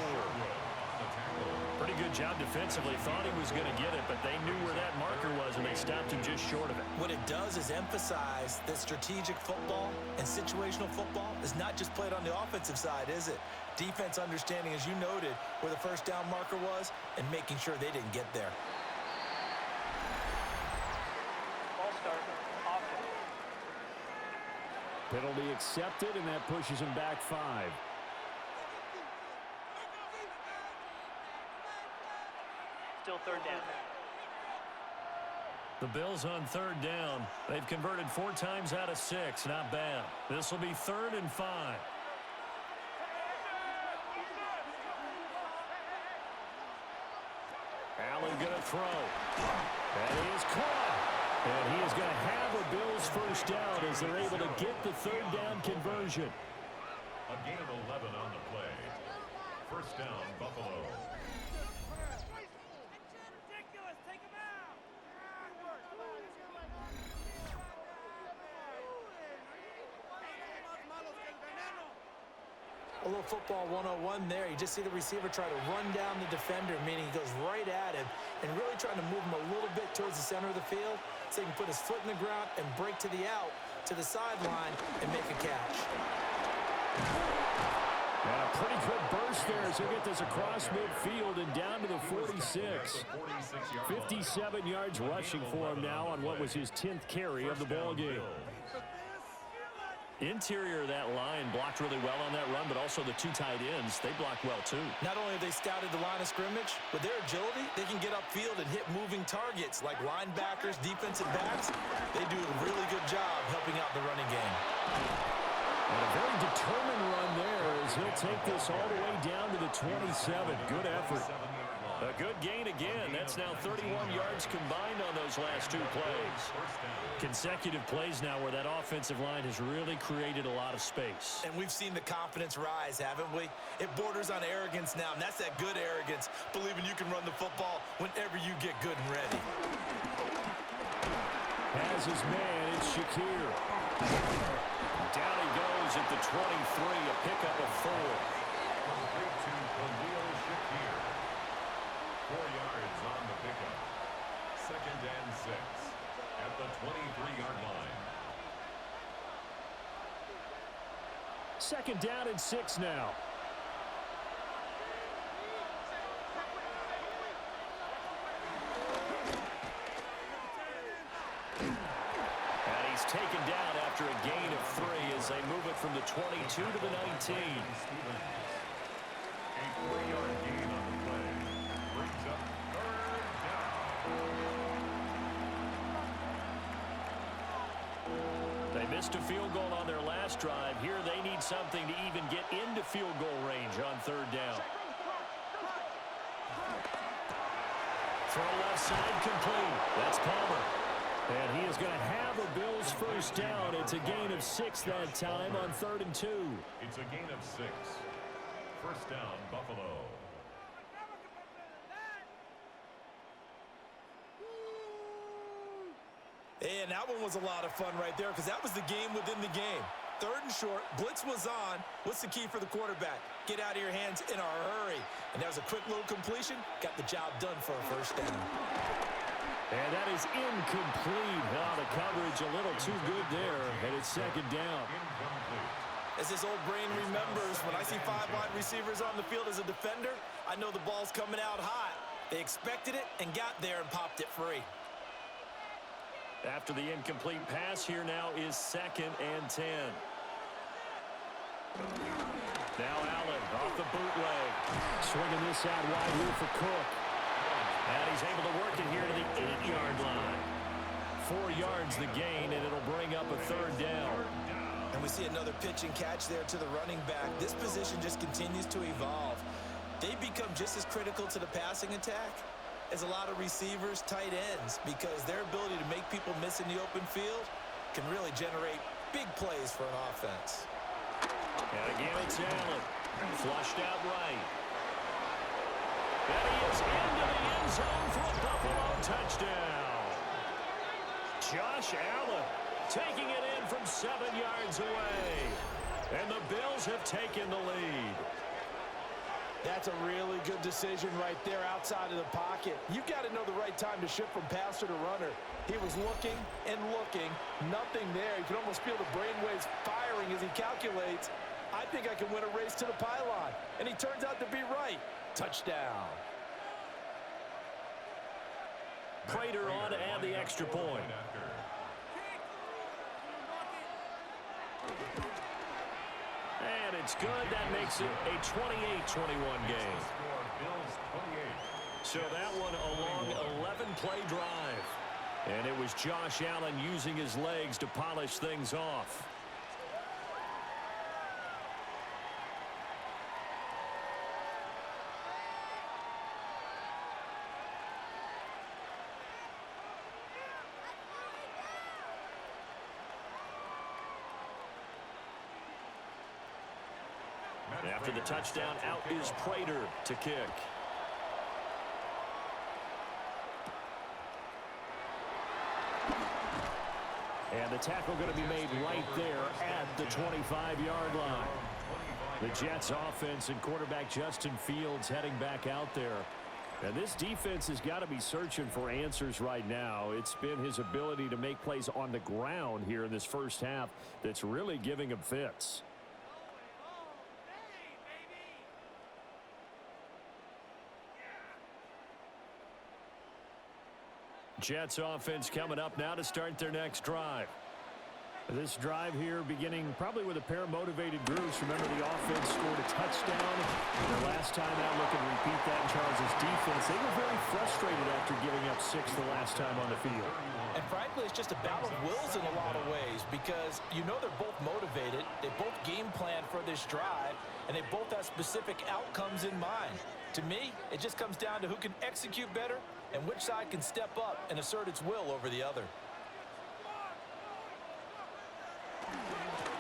Pretty good job defensively. Thought he was going to get it, but they knew where that marker was, and they stopped him just short of it. What it does is emphasize that strategic football and situational football is not just played on the offensive side, is it? Defense understanding, as you noted, where the first down marker was and making sure they didn't get there. Ball start. Offense. Penalty accepted, and that pushes him back 5. Still third down. The Bills on third down. They've converted 4 times out of 6. Not bad. This will be 3rd and 5. Allen going to throw. That is caught. And he is going to have a Bills first down as they're able to get the third down conversion. A gain of 11 on the play. First down, Buffalo. A little football 101 there. You just see the receiver try to run down the defender, meaning he goes right at him and really trying to move him a little bit towards the center of the field so he can put his foot in the ground and break to the out, to the sideline, and make a catch. And a pretty good burst there as he'll get this across midfield and down to the 46. 57 yards rushing for him now on what was his 10th carry of the ball game. Interior of that line blocked really well on that run, but also the 2 tight ends, they blocked well too. Not only have they scouted the line of scrimmage, with their agility, they can get upfield and hit moving targets like linebackers, defensive backs. They do a really good job helping out the running game. And a very determined run there as he'll take this all the way down to the 27. Good effort. A good gain again. That's now 31 yards combined on those last 2 plays. Consecutive plays now where that offensive line has really created a lot of space. And we've seen the confidence rise, haven't we? It borders on arrogance now, and that's that good arrogance, believing you can run the football whenever you get good and ready. Has his man, it's Shakir. Down he goes at the 23, a pickup of 4. Complete to Khalil Shakir. 4 yards on the pickup. 2nd and 6 at the 23-yard line. 2nd down and 6 now. And he's taken down after a gain of 3 as they move it from the 22 to the 19. A 3-yard gain on the play. Brings up 3rd down. They missed a field goal on their last drive. Here they need something to even get into field goal range on 3rd down. Throw left side complete. That's Palmer. And he is going to have a Bills first down. It's a gain of 6 that time on 3rd and 2. It's a gain of 6. First down, Buffalo. And that one was a lot of fun right there because that was the game within the game. 3rd and short, blitz was on. What's the key for the quarterback? Get out of your hands in a hurry. And that was a quick little completion. Got the job done for a first down. And that is incomplete. Oh, the coverage a little too good there. And it's 2nd down. As this old brain remembers, when I see 5 wide receivers on the field as a defender, I know the ball's coming out hot. They expected it and got there and popped it free. After the incomplete pass, here now is 2nd and 10. Now Allen off the bootleg. Swinging this out wide here for Cook. And he's able to work it here to the 8-yard line. 4 yards the gain, and it'll bring up a 3rd down. And we see another pitch and catch there to the running back. This position just continues to evolve. They become just as critical to the passing attack as a lot of receivers, tight ends, because their ability to make people miss in the open field can really generate big plays for an offense. And again, it's Allen. Flushed out right. And he is into the end zone for a Buffalo touchdown. Josh Allen taking it in from 7 yards away. And the Bills have taken the lead. That's a really good decision right there outside of the pocket. You've got to know the right time to shift from passer to runner. He was looking and looking, nothing there. You can almost feel the brainwaves firing as he calculates, I think I can win a race to the pylon. And he turns out to be right. Touchdown. Prater on to add the extra point. And it's good. That makes it a 28-21 game. So that one a long 11-play drive. And it was Josh Allen using his legs to polish things off. After the touchdown, out is Prater to kick. And the tackle going to be made right there at the 25-yard line. The Jets offense and quarterback Justin Fields heading back out there. And this defense has got to be searching for answers right now. It's been his ability to make plays on the ground here in this first half that's really giving him fits. Jets offense coming up now to start their next drive. This drive here beginning probably with a pair of motivated groups. Remember, the offense scored a touchdown. The last time out, looking to repeat that in Charles' defense. They were very frustrated after giving up 6 the last time on the field. And frankly, it's just a battle of wills in a lot of ways because you know they're both motivated. They both game plan for this drive, and they both have specific outcomes in mind. To me, it just comes down to who can execute better and which side can step up and assert its will over the other.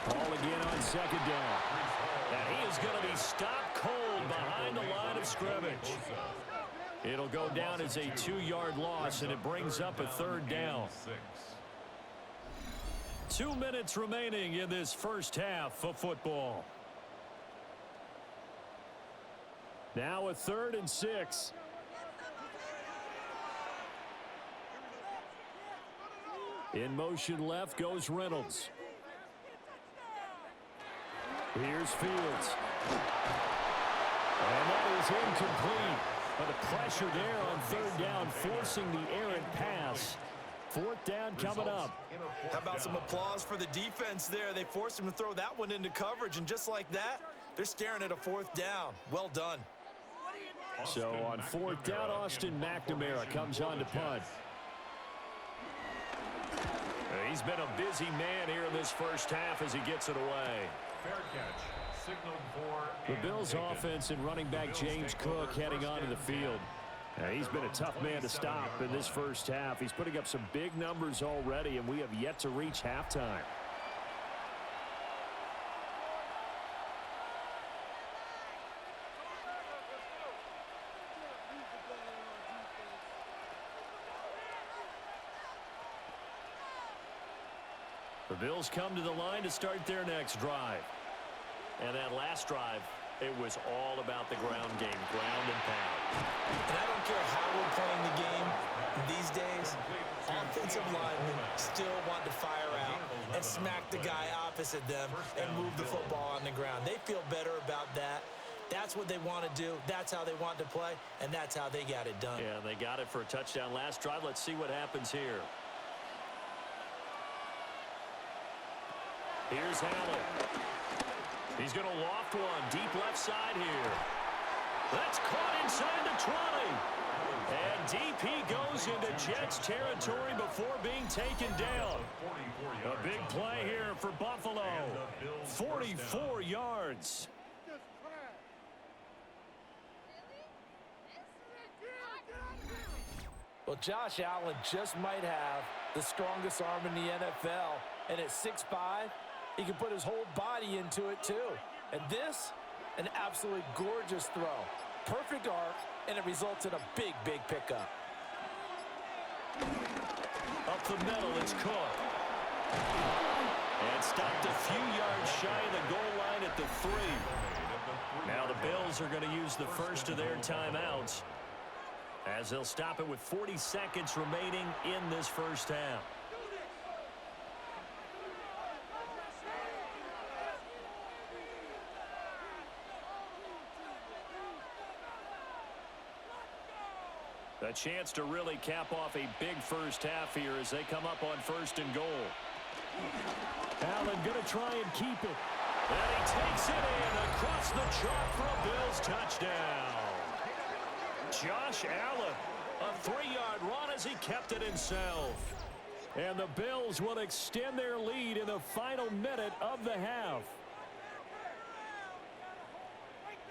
Ball again on second down. And he is going to be stopped cold behind the line of scrimmage. It'll go down as a 2-yard loss, and it brings up a third down. 2 minutes remaining in this first half of football. Now a 3rd and 6. In motion left goes Reynolds. Here's Fields. And that is incomplete. But the pressure there on 3rd down, forcing the errant pass. 4th down coming up. How about some applause for the defense there? They forced him to throw that one into coverage, and just like that, they're staring at a 4th down. Well done. So on 4th down, Austin McNamara comes on to punt. He's been a busy man here in this first half as he gets it away. Fair catch. Signaled for The Bills offense and running back James Cook heading onto the field. He's been a tough man to stop in this first half. He's putting up some big numbers already, and we have yet to reach halftime. The Bills come to the line to start their next drive. And that last drive, it was all about the ground game, ground and pound. And I don't care how we're playing the game these days, offensive linemen still want to fire out and smack the guy opposite them and move the football on the ground. They feel better about that. That's what they want to do. That's how they want to play, and that's how they got it done. Yeah, they got it for a touchdown last drive. Let's see what happens here. Here's Allen. He's going to loft one deep left side here. That's caught inside the 20. And DP goes into Jets territory before being taken down. A big play here for Buffalo. 44 yards. Well, Josh Allen just might have the strongest arm in the NFL. And at 6'5", he can put his whole body into it, too. And this, an absolutely gorgeous throw. Perfect arc, and it results in a big, big pickup. Up the middle, it's Cook. And stopped a few yards shy of the goal line at the 3. Now the Bills are going to use the first of their timeouts as they'll stop it with 40 seconds remaining in this first half. A chance to really cap off a big first half here as they come up on 1st and goal. Allen going to try and keep it. And he takes it in across the chalk for a Bills touchdown. Josh Allen, a 3-yard run as he kept it himself. And the Bills will extend their lead in the final minute of the half.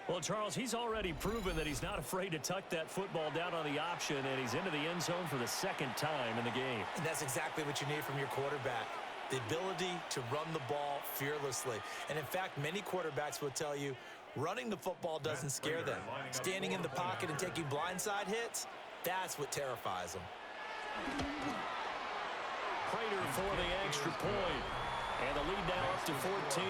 Well, Charles, he's already proven that he's not afraid to tuck that football down on the option, and he's into the end zone for the 2nd time in the game. And that's exactly what you need from your quarterback, the ability to run the ball fearlessly. And, in fact, many quarterbacks will tell you running the football doesn't scare them. Standing in the pocket and taking blindside hits, that's what terrifies them. Prater for the extra point, and the lead now up to 14.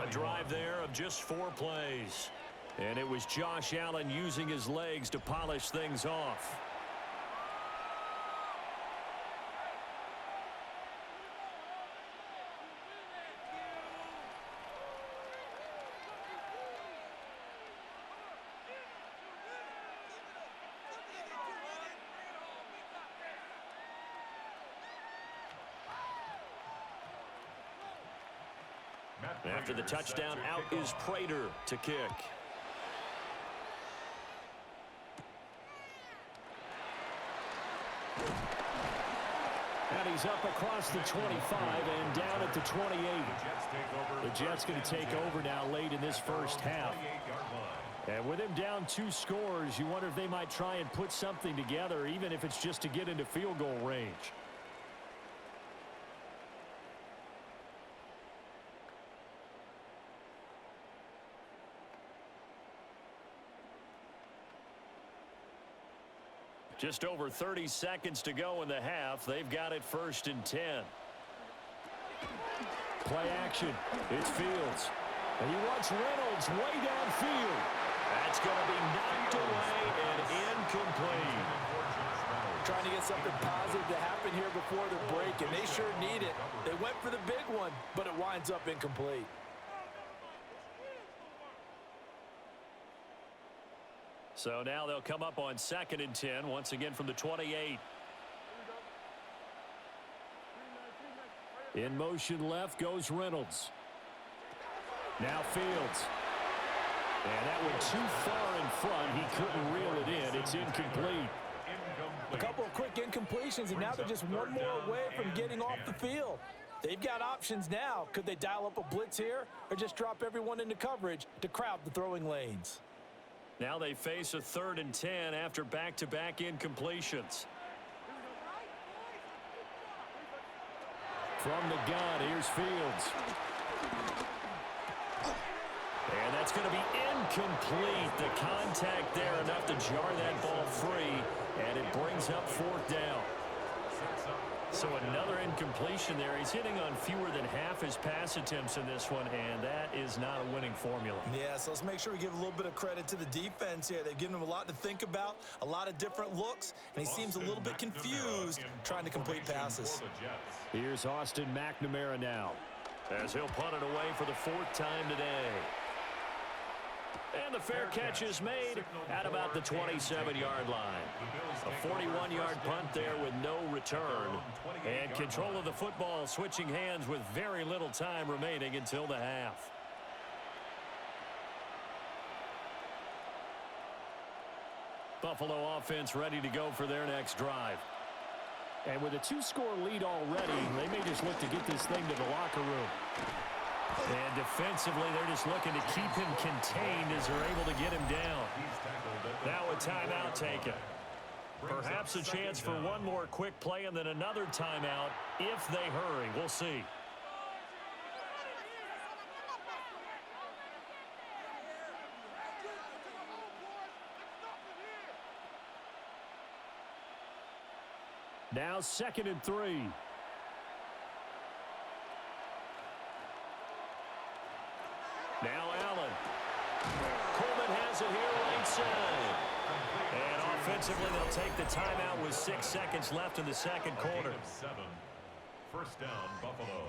A drive there of just 4 plays. And it was Josh Allen using his legs to polish things off. After the touchdown, out is Prater to kick. And he's up across the 25 and down at the 28. The Jets going to take over now late in this first half. And with him down 2 scores, you wonder if they might try and put something together, even if it's just to get into field goal range. Just over 30 seconds to go in the half. They've got it 1st and 10. Play action. It's Fields. And he wants Reynolds way downfield. That's going to be knocked away and incomplete. Trying to get something positive to happen here before the break, and they sure need it. They went for the big one, but it winds up incomplete. So now they'll come up on 2nd and 10, once again from the 28. In motion left goes Reynolds. Now Fields. And that went too far in front. He couldn't reel it in. It's incomplete. A couple of quick incompletions, and now they're just one more away from getting off the field. They've got options now. Could they dial up a blitz here or just drop everyone into coverage to crowd the throwing lanes? Now they face a 3rd and 10 after back-to-back incompletions. From the gun, here's Fields. And that's going to be incomplete. The contact there enough to jar that ball free, and it brings up 4th down. So another incompletion there. He's hitting on fewer than half his pass attempts in this one, and that is not a winning formula. Yeah, so let's make sure we give a little bit of credit to the defense here. They've given him a lot to think about, a lot of different looks, and he seems a little bit confused trying to complete passes. Here's Austin McNamara now, as he'll punt it away for the 4th time today. And the fair catch is made at about the 27-yard line. A 41-yard punt there with no return. And control of the football switching hands with very little time remaining until the half. Buffalo offense ready to go for their next drive. And with a 2-score lead already, they may just look to get this thing to the locker room. And defensively, they're just looking to keep him contained as they're able to get him down. Now a timeout taken. Perhaps a chance for one more quick play and then another timeout if they hurry. We'll see. Now 2nd and 3. has it here right side. And offensively, they'll take the timeout with 6 seconds left in the second quarter. 7. First down, Buffalo.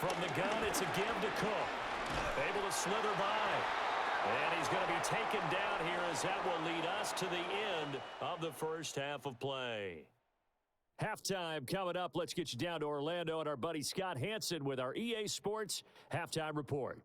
From the gun, it's a give to Cook. Able to slither by. And he's going to be taken down here as that will lead us to the end of the first half of play. Halftime coming up. Let's get you down to Orlando and our buddy Scott Hansen with our EA Sports Halftime Report.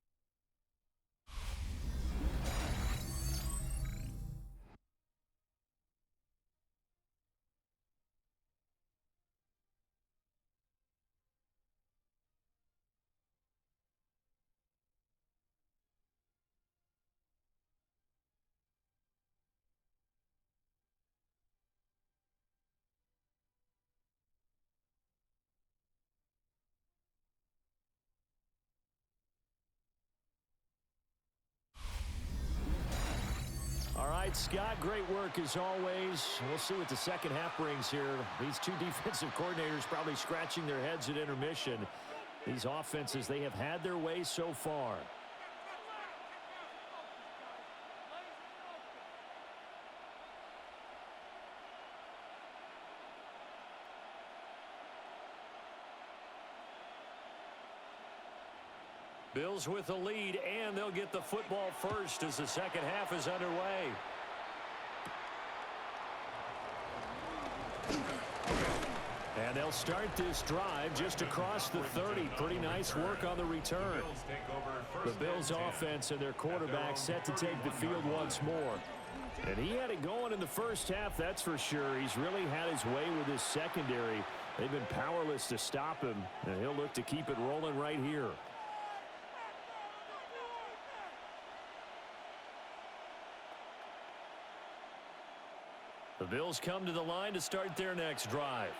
All right, Scott, great work as always. We'll see what the second half brings here. These two defensive coordinators probably scratching their heads at intermission. These offenses, they have had their way so far. Bills with the lead, and they'll get the football first as the second half is underway. And they'll start this drive just across the 30. Pretty nice work on the return. The Bills offense and their quarterback set to take the field once more. And he had it going in the first half, that's for sure. He's really had his way with his secondary. They've been powerless to stop him, and he'll look to keep it rolling right here. The Bills come to the line to start their next drive.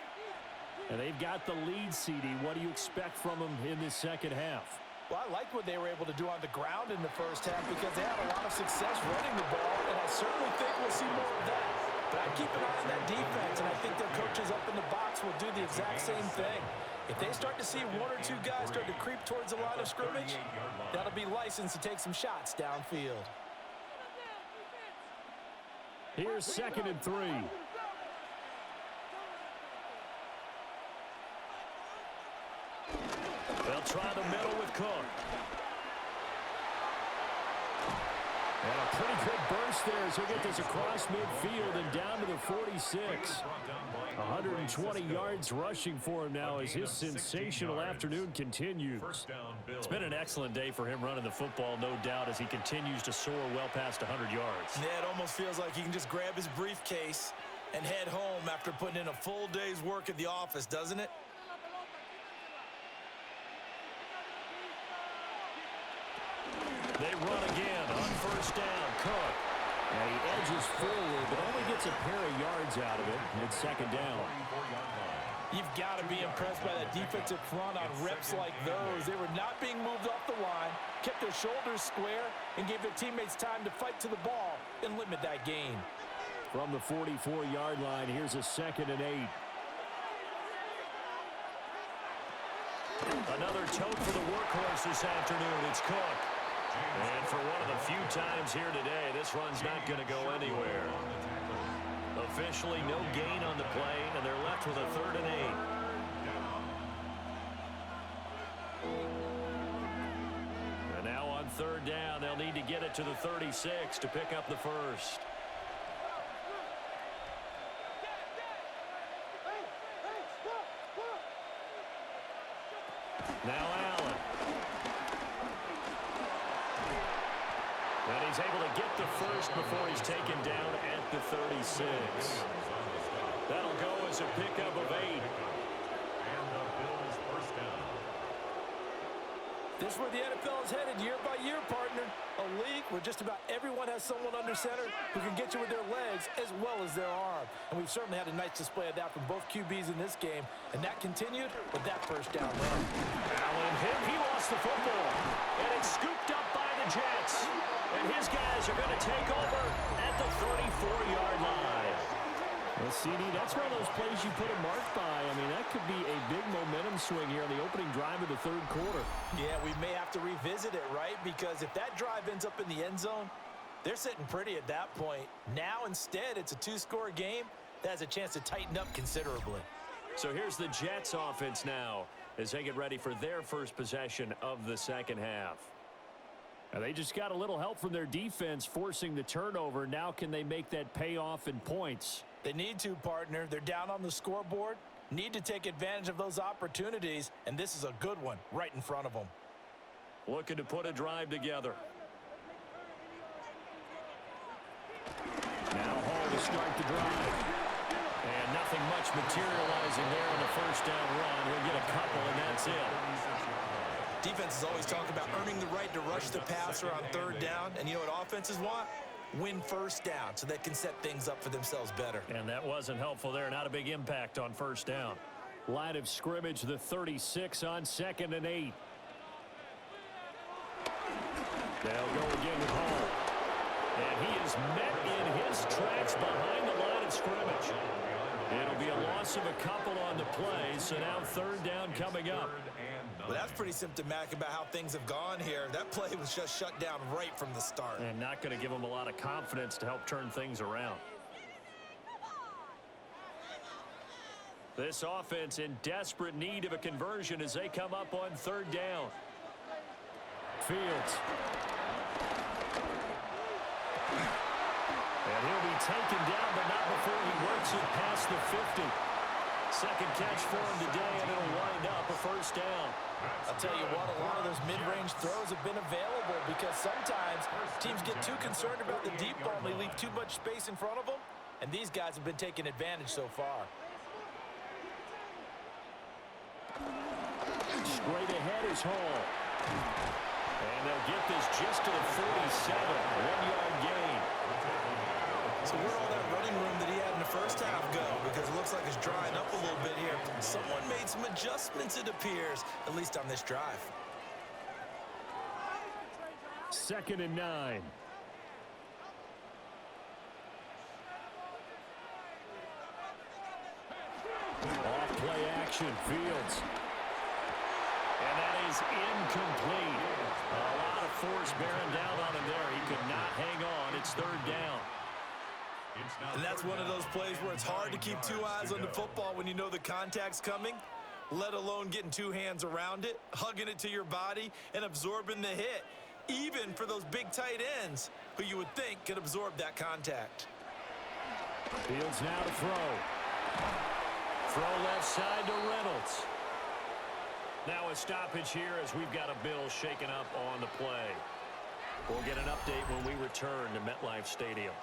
And they've got the lead, CD. What do you expect from them in this second half? Well, I like what they were able to do on the ground in the first half because they had a lot of success running the ball, and I certainly think we'll see more of that. But I keep an eye on that defense, and I think their coaches up in the box will do the exact same thing. If they start to see one or two guys start to creep towards the line of scrimmage, that'll be licensed to take some shots downfield. Here's 2nd and 3. They'll try the middle with Cook. And a pretty good burst there as he'll get this across midfield and down to the 46. 120 yards rushing for him now as his sensational afternoon continues. It's been an excellent day for him running the football, no doubt, as he continues to soar well past 100 yards. Yeah, it almost feels like he can just grab his briefcase and head home after putting in a full day's work at the office, doesn't it? They run again on first down. Cook. And he edges forward, but only gets a pair of yards out of it. It's 2nd down. You've got to be impressed by that defensive front on reps like those. They were not being moved off the line, kept their shoulders square, and gave their teammates time to fight to the ball and limit that gain. From the 44-yard line, here's a 2nd and 8. Another tote for the workhorse this afternoon. It's Cook. And for one of the few times here today, this run's not going to go anywhere. Officially no gain on the play, and they're left with a 3rd and 8. And now on 3rd down, they'll need to get it to the 36 to pick up the first. Now Allen. And he's able to get the first before he's taken down at the 36. That'll go as a pickup of 8. And the Bills first down. This is where the NFL is headed year by year, partner. A league where just about everyone has someone under center who can get you with their legs as well as their arm. And we've certainly had a nice display of that from both QBs in this game. And that continued with that first down run. Allen hit. He lost the football. And it's scooped up by the Jets. And his guys are going to take over at the 34-yard line. Well, CD, that's one of those plays you put a mark by. I mean, that could be a big momentum swing here on the opening drive of the third quarter. Yeah, we may have to revisit it, right? Because if that drive ends up in the end zone, they're sitting pretty at that point. Now, instead, it's a two-score game that has a chance to tighten up considerably. So here's the Jets offense now as they get ready for their first possession of the second half. Now, they just got a little help from their defense forcing the turnover. Now can they make that payoff in points? They need to, partner. They're down on the scoreboard. Need to take advantage of those opportunities, and this is a good one right in front of them. Looking to put a drive together. Now Hall to start the drive. And nothing much materializing there on the first down run. He'll get a couple, and that's it. Defenses always talk about earning the right to rush the passer on third down, and you know what offenses want? Win first down so they can set things up for themselves better. And that wasn't helpful there. Not a big impact on first down. Line of scrimmage, the 36 on 2nd and 8. They'll go again with Hall. And he is met in his tracks behind the line of scrimmage. It'll be a loss of a couple on the play, so now third down coming up. Well, that's pretty symptomatic about how things have gone here. That play was just shut down right from the start. And not going to give them a lot of confidence to help turn things around. This offense in desperate need of a conversion as they come up on third down. Fields. And he'll be taken down, but not before he works it past the 50. Second catch for him today, and it'll wind up a first down. I'll tell you what, a lot of those mid-range throws have been available because sometimes teams get too concerned about the deep ball and they leave too much space in front of them, and these guys have been taking advantage so far. Straight ahead is Hall. And they'll get this just to the 47. 1-yard gain. So where'd all that running room that he had in the first half go? Because it looks like it's drying up a little bit here. Someone made some adjustments, it appears, at least on this drive. 2nd and 9. Off play action, Fields. And that is incomplete. A lot of force bearing down on him there. He could not hang on. It's third down. And that's one of those plays where it's hard to keep two eyes on the football when you know the contact's coming, let alone getting two hands around it, hugging it to your body, and absorbing the hit, even for those big tight ends who you would think could absorb that contact. Fields now to throw. Throw left side to Reynolds. Now a stoppage here as we've got a Bill shaken up on the play. We'll get an update when we return to MetLife Stadium.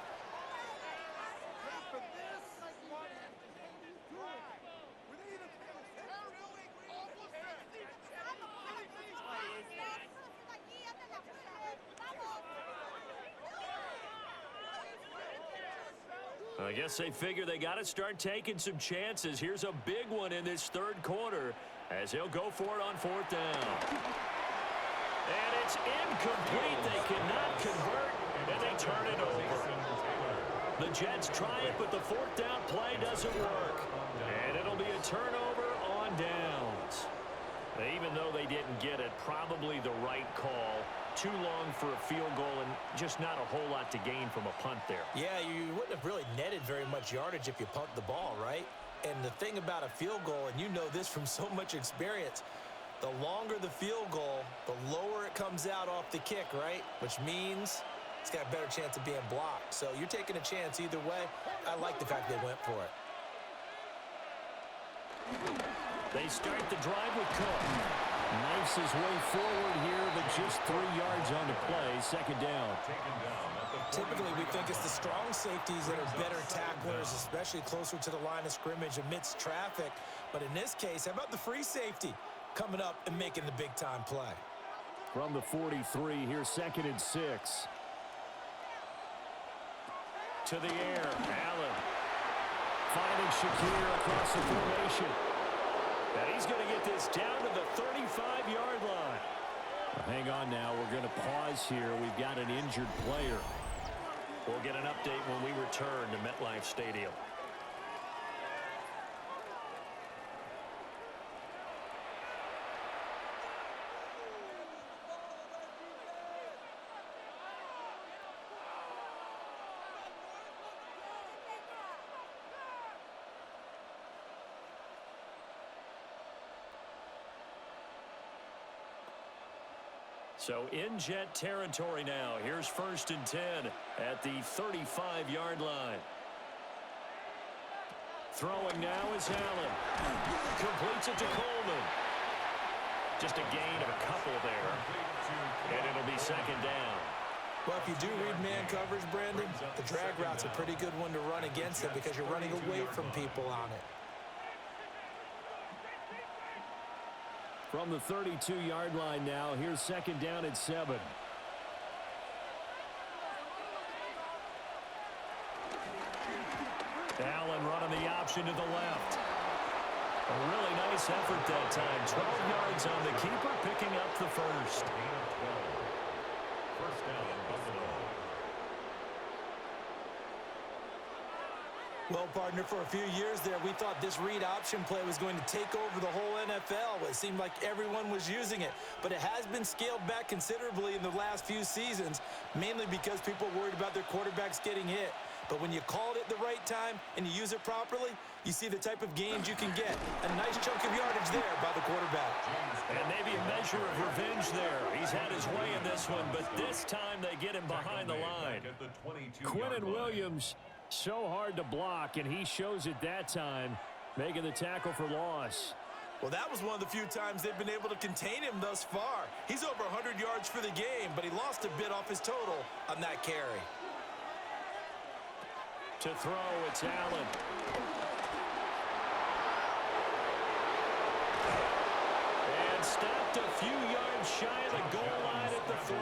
I guess they figure they got to start taking some chances. Here's a big one in this third quarter as he'll go for it on fourth down. And it's incomplete. They cannot convert, and they turn it over. The Jets try it, but the fourth down play doesn't work. And it'll be a turnover on downs. Even though they didn't get it, probably the right call. Too long for a field goal and just not a whole lot to gain from a punt there. Yeah, you wouldn't have really netted very much yardage if you pumped the ball, right? And the thing about a field goal, and you know this from so much experience, the longer the field goal, the lower it comes out off the kick, right? Which means it's got a better chance of being blocked. So you're taking a chance either way. I like the fact they went for it. They start the drive with Cook. Knifes his way forward here, but just 3 yards on the play. Second down. Typically, we think it's the strong safeties that are better tacklers, especially closer to the line of scrimmage amidst traffic. But in this case, how about the free safety coming up and making the big-time play? From the 43, here's 2nd and 6. To the air, Allen. Finding Shakir across the formation. And he's going to get this down to the 35-yard line. Hang on now. We're going to pause here. We've got an injured player. We'll get an update when we return to MetLife Stadium. So in Jet territory now. Here's 1st and 10 at the 35-yard line. Throwing now is Allen. Completes it to Coleman. Just a gain of a couple there. And it'll be 2nd down. Well, if you do read man coverage, Brandon, the drag route's a pretty good one to run against it because you're running away from people on it. From the 32-yard line now, here's 2nd down at 7. Allen running the option to the left. A really nice effort that time. 12 yards on the keeper, picking up the first. 1st down, Buffalo. Well, partner, for a few years there, we thought this read option play was going to take over the whole NFL. It seemed like everyone was using it, but it has been scaled back considerably in the last few seasons, mainly because people are worried about their quarterbacks getting hit. But when you call it at the right time and you use it properly, you see the type of gains you can get. A nice chunk of yardage there by the quarterback. And maybe a measure of revenge there. He's had his way in this one, but this time they get him behind the line. Quinnen Williams, so hard to block, and he shows it that time, making the tackle for loss. Well, that was one of the few times they've been able to contain him thus far. He's over 100 yards for the game, but he lost a bit off his total on that carry. To throw, it's Allen. And stopped a few yards shy of the goal line at the 3.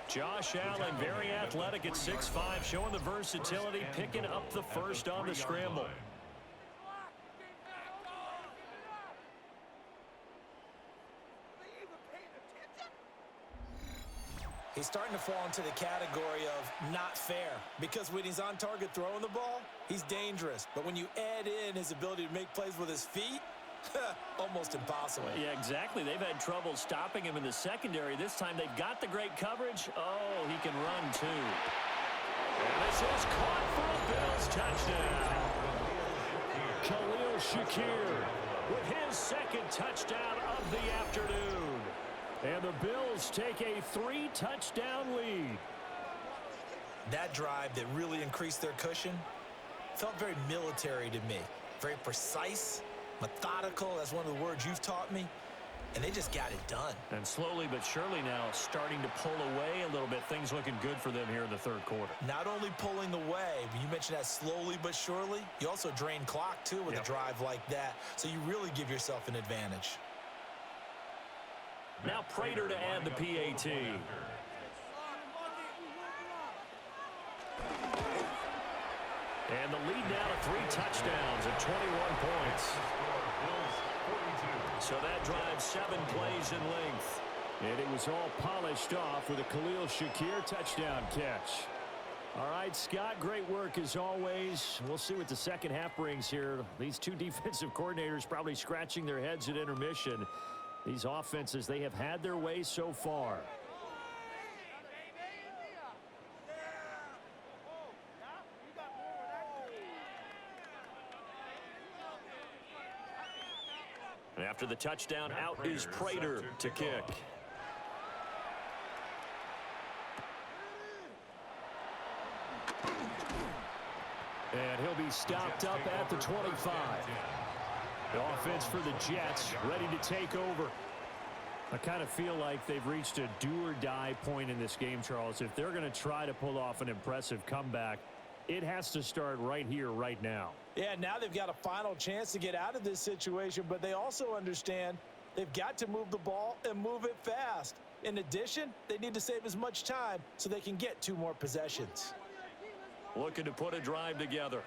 Josh Allen, very athletic at 6'5", showing the versatility, picking up the first on the scramble. He's starting to fall into the category of not fair, because when he's on target throwing the ball, he's dangerous. But when you add in his ability to make plays with his feet, almost impossible. Yeah, exactly. They've had trouble stopping him in the secondary. This time they've got the great coverage. Oh, he can run too. And this is caught for a Bills touchdown. Khalil Shakir with his 2nd touchdown of the afternoon. And the Bills take a 3-touchdown lead. That drive that really increased their cushion felt very military to me. Very precise, methodical. That's one of the words you've taught me. And they just got it done. And slowly but surely now starting to pull away a little bit. Things looking good for them here in the 3rd quarter. Not only pulling away, but you mentioned that slowly but surely. You also drain clock, too, with a drive like that. So you really give yourself an advantage. Now Prater to add the PAT. And the lead now to 3 touchdowns at 21 points. So that drives 7 plays in length. And it was all polished off with a Khalil Shakir touchdown catch. All right, Scott, great work as always. We'll see what the second half brings here. These two defensive coordinators probably scratching their heads at intermission. These offenses, they have had their way so far. And after the touchdown, out is Prater to kick. And he'll be stopped up at the 25. The offense for the Jets ready to take over. I kind of feel like they've reached a do-or-die point in this game, Charles. If they're going to try to pull off an impressive comeback, it has to start right here, right now. Yeah, now they've got a final chance to get out of this situation, but they also understand They've got to move the ball and move it fast. In addition, they need to save as much time so they can get 2 more possessions. Looking to put a drive together.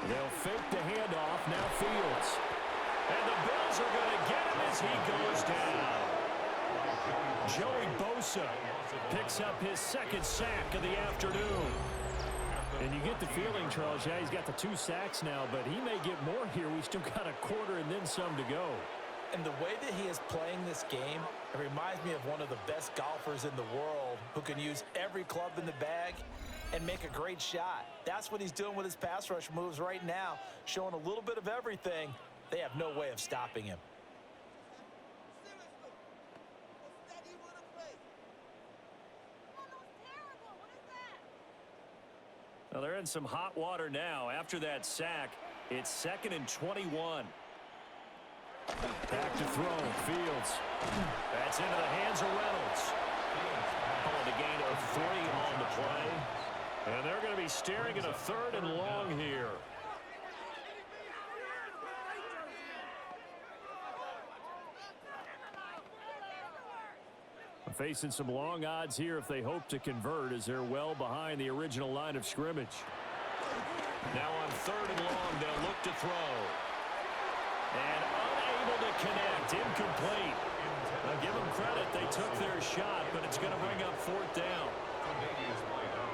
They'll fake the handoff. Now Fields. And the Bills are going to get him as he goes down. Joey Bosa picks up his 2nd sack of the afternoon. And you get the feeling, Charles, yeah, he's got the 2 sacks now, but he may get more here. We still got a quarter and then some to go. And the way that he is playing this game, it reminds me of one of the best golfers in the world who can use every club in the bag and make a great shot. That's what he's doing with his pass rush moves right now, showing a little bit of everything. They have no way of stopping him. Well, they're in some hot water now. After that sack, it's 2nd and 21. Back to throw. Fields. That's into the hands of Reynolds. Oh, the gain of 3 on the play. And they're going to be staring at a 3rd and long here. Facing some long odds here if they hope to convert, as they're well behind the original line of scrimmage. Now on 3rd and long, they'll look to throw. And unable to connect. Incomplete. I'll give them credit. They took their shot, but it's going to bring up 4th down.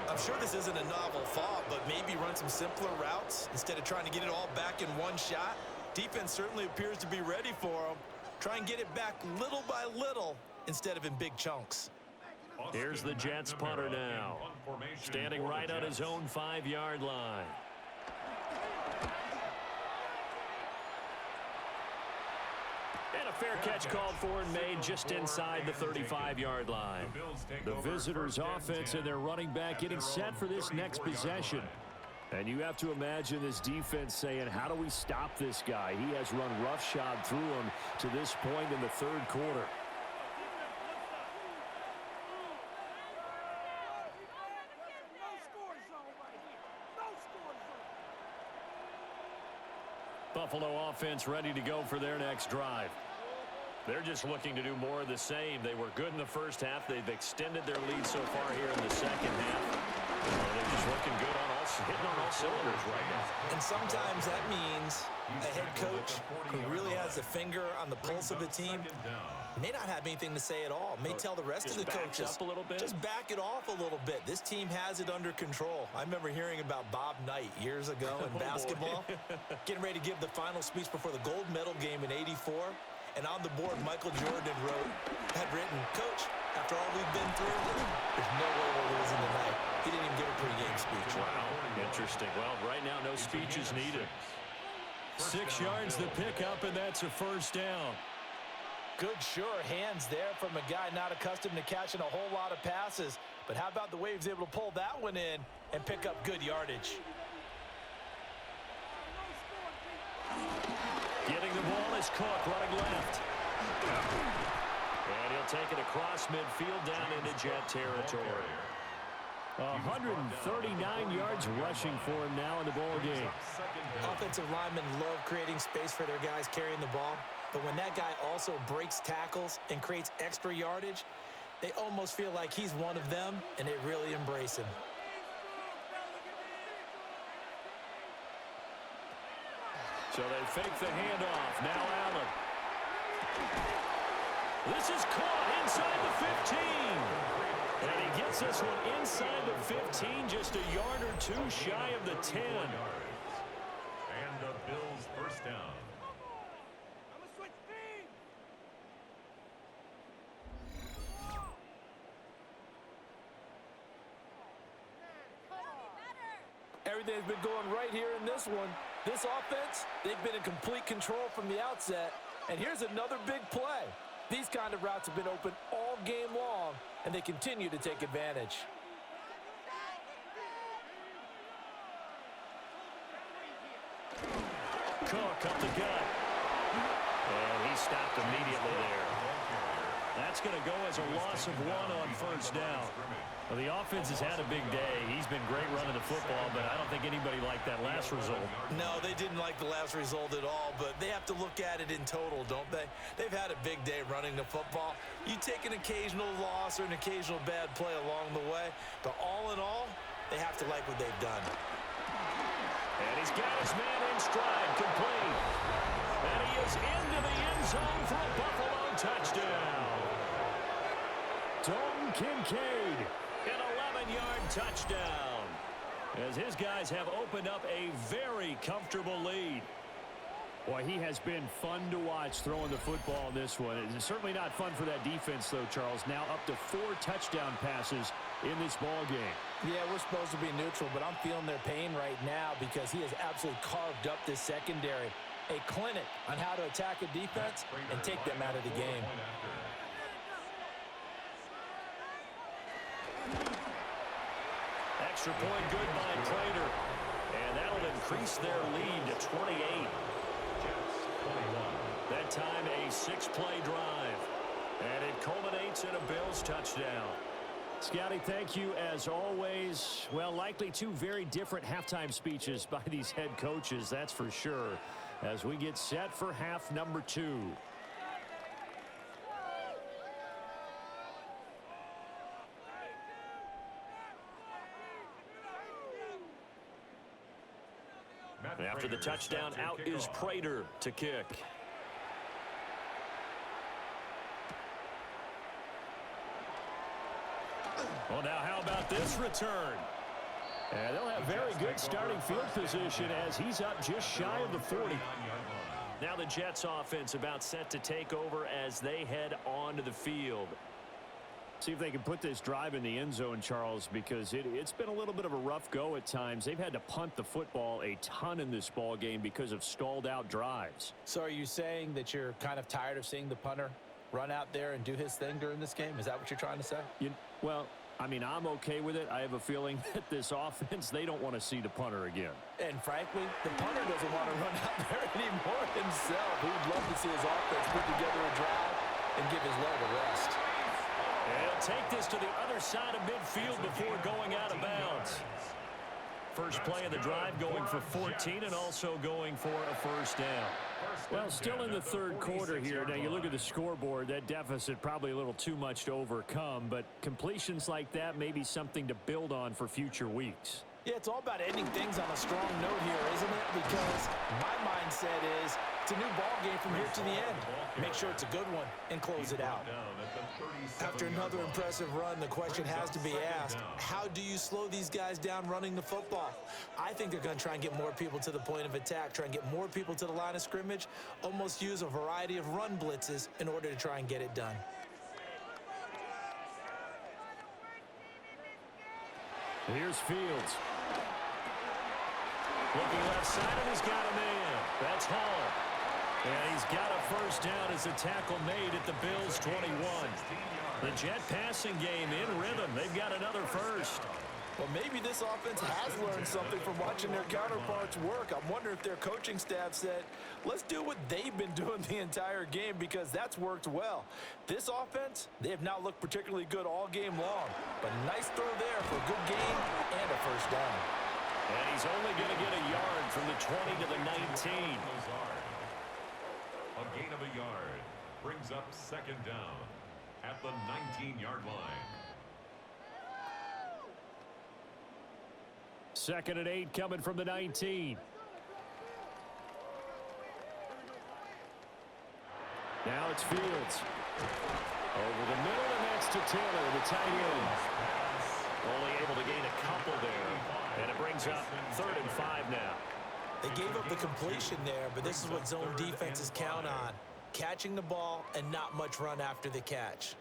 I'm sure this isn't a novel thought, but maybe run some simpler routes instead of trying to get it all back in one shot. Defense certainly appears to be ready for them. Try and get it back little by little instead of in big chunks. Here's the Jets punter now, standing right on his own 5-yard line. And a fair catch called for and made just inside the 35-yard line. The visitors' offense and their running back getting set for this next possession. And you have to imagine this defense saying, how do we stop this guy? He has run roughshod through him to this point in the 3rd quarter. Buffalo offense ready to go for their next drive. They're just looking to do more of the same. They were good in the first half. They've extended their lead so far here in the second half. They're just looking good on hitting on all cylinders right now. And sometimes that means a head coach who really has a finger on the pulse of the team may not have anything to say at all. May tell the rest of the coaches, up a little bit. Just back it off a little bit. This team has it under control. I remember hearing about Bob Knight years ago in basketball, getting ready to give the final speech before the gold medal game in '84. And on the board, Michael Jordan had written, "Coach, after all we've been through, there's no way we're losing tonight." He didn't even give a pregame speech. Wow, interesting. Well, right now, no speech is needed. 6 yards the pickup, and that's a 1st down. Good, sure hands there from a guy not accustomed to catching a whole lot of passes. But how about the way he was able to pull that one in and pick up good yardage? Getting the ball is Cook, running left. And he'll take it across midfield down into Jet territory. 139 yards rushing for him now in the ball game. Offensive linemen love creating space for their guys carrying the ball. But when that guy also breaks tackles and creates extra yardage, they almost feel like he's one of them, and they really embrace him. So they fake the handoff. Now Allen. This is caught inside the 15. And he gets this one inside the 15, just a yard or 2 shy of the 10. And the Bills' 1st down. Everything's been going right here in this one. This offense, they've been in complete control from the outset. And here's another big play. These kind of routes have been open all game long, and they continue to take advantage. Cook up the gut. And he stopped immediately there. That's going to go as a loss of 1 on first down. Well, the offense has had a big day. He's been great running the football, but I don't think anybody liked that last result. No, they didn't like the last result at all, but they have to look at it in total, don't they? They've had a big day running the football. You take an occasional loss or an occasional bad play along the way, but all in all, they have to like what they've done. And he's got his man in stride, complete. And he is into the end zone for a Buffalo touchdown. Dalton Kincaid, an 11-yard touchdown, as his guys have opened up a very comfortable lead. Boy, he has been fun to watch throwing the football in this one. It's certainly not fun for that defense, though, Charles. Now up to 4 touchdown passes in this ball game. Yeah, we're supposed to be neutral, but I'm feeling their pain right now because he has absolutely carved up this secondary. A clinic on how to attack a defense and take them out of the game. Extra point good by Prater. And that'll increase their lead to 28. That time a 6-play drive. And it culminates in a Bills touchdown. Scotty, thank you as always. Well, likely 2 very different halftime speeches by these head coaches, that's for sure, as we get set for half number 2. After the touchdown, out is Prater to kick. Well, now how about this return? And they'll have very good starting field position as he's up just shy of the 40. Now the Jets offense about set to take over as they head onto the field. See if they can put this drive in the end zone, Charles, because it's been a little bit of a rough go at times. They've had to punt the football a ton in this ball game because of stalled out drives. So are you saying that you're kind of tired of seeing the punter run out there and do his thing during this game? Is that what you're trying to say? Well, I mean, I'm okay with it. I have a feeling that this offense, they don't want to see the punter again. And frankly, the punter doesn't want to run out there anymore himself. He would love to see his offense put together a drive and give his leg a rest. And he'll take this to the other side of midfield before going out of bounds. First play of the drive going for 14 and also going for a first down. Well, still in the third quarter here. Now, you look at the scoreboard, that deficit probably a little too much to overcome, but completions like that may be something to build on for future weeks. Yeah, it's all about ending things on a strong note here, isn't it? Because my mindset is it's a new ball game from here to the end. Make sure it's a good one and close it out. After another impressive run, the question has to be asked, how do you slow these guys down running the football? I think they're going to try and get more people to the point of attack, try and get more people to the line of scrimmage, almost use a variety of run blitzes in order to try and get it done. Here's Fields. Looking left side, and he's got a man. That's Hall. And he's got a first down as the tackle made at the Bills' 21. The Jet passing game in rhythm. They've got another first. Well, maybe this offense has learned something from watching their counterparts work. I'm wondering if their coaching staff said, let's do what they've been doing the entire game because that's worked well. This offense, they have not looked particularly good all game long. But a nice throw there for a good gain and a first down. And he's only going to get a yard from the 20 to the 19. A gain of a yard brings up second down at the 19-yard line. Second and 8 coming from the 19. Now it's Fields. Over the middle, and that's to Taylor, the tight end. Only able to gain a couple there. And it brings up 3rd and 5 now. They gave up the completion there, but this is what zone defenses count on. Catching the ball and not much run after the catch.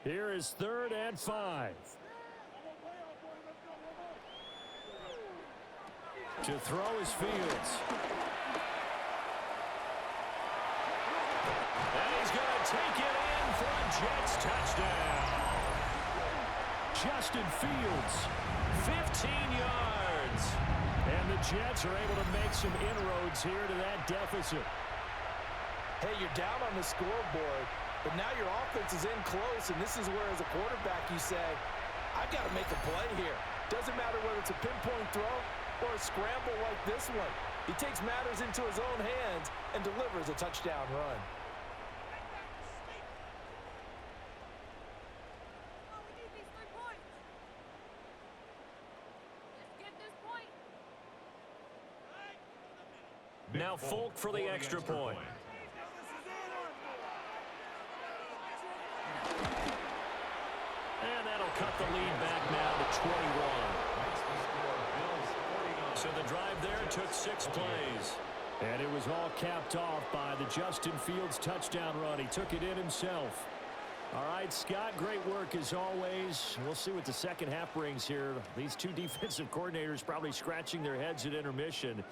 Here is 3rd and 5. To throw is Fields. And he's going to take it in for a Jets touchdown. Justin Fields, 15 yards. And the Jets are able to make some inroads here to that deficit. Hey, you're down on the scoreboard. But now your offense is in close, and this is where, as a quarterback, you say, I've got to make a play here. Doesn't matter whether it's a pinpoint throw or a scramble like this one. He takes matters into his own hands and delivers a touchdown run. Now Folk for the extra point. And that'll cut the lead back now to 21. So the drive there took 6 plays. And it was all capped off by the Justin Fields touchdown run. He took it in himself. All right, Scott, great work as always. We'll see what the second half brings here. These two defensive coordinators probably scratching their heads at intermission.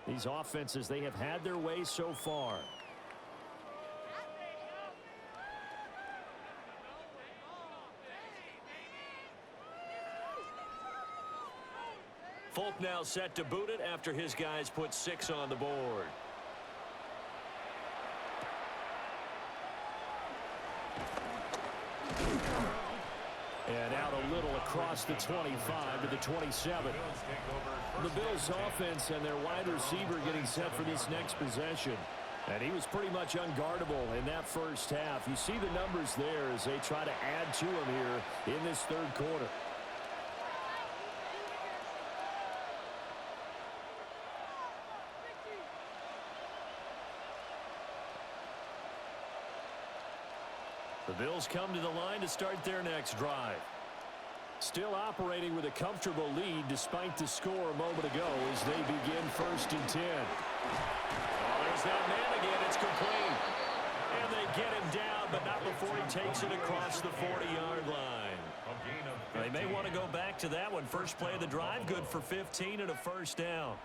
These offenses, they have had their way so far. Folk now set to boot it after his guys put 6 on the board. And out a little across the 25 to the 27. The Bills offense and their wide receiver getting set for this next possession. And he was pretty much unguardable in that first half. You see the numbers there as they try to add to him here in this third quarter. The Bills come to the line to start their next drive. Still operating with a comfortable lead despite the score a moment ago as they begin 1st and 10. Oh, there's that man again. It's complete. And they get him down, but not before he takes it across the 40-yard line. They may want to go back to that one. First play of the drive, good for 15 and a first down.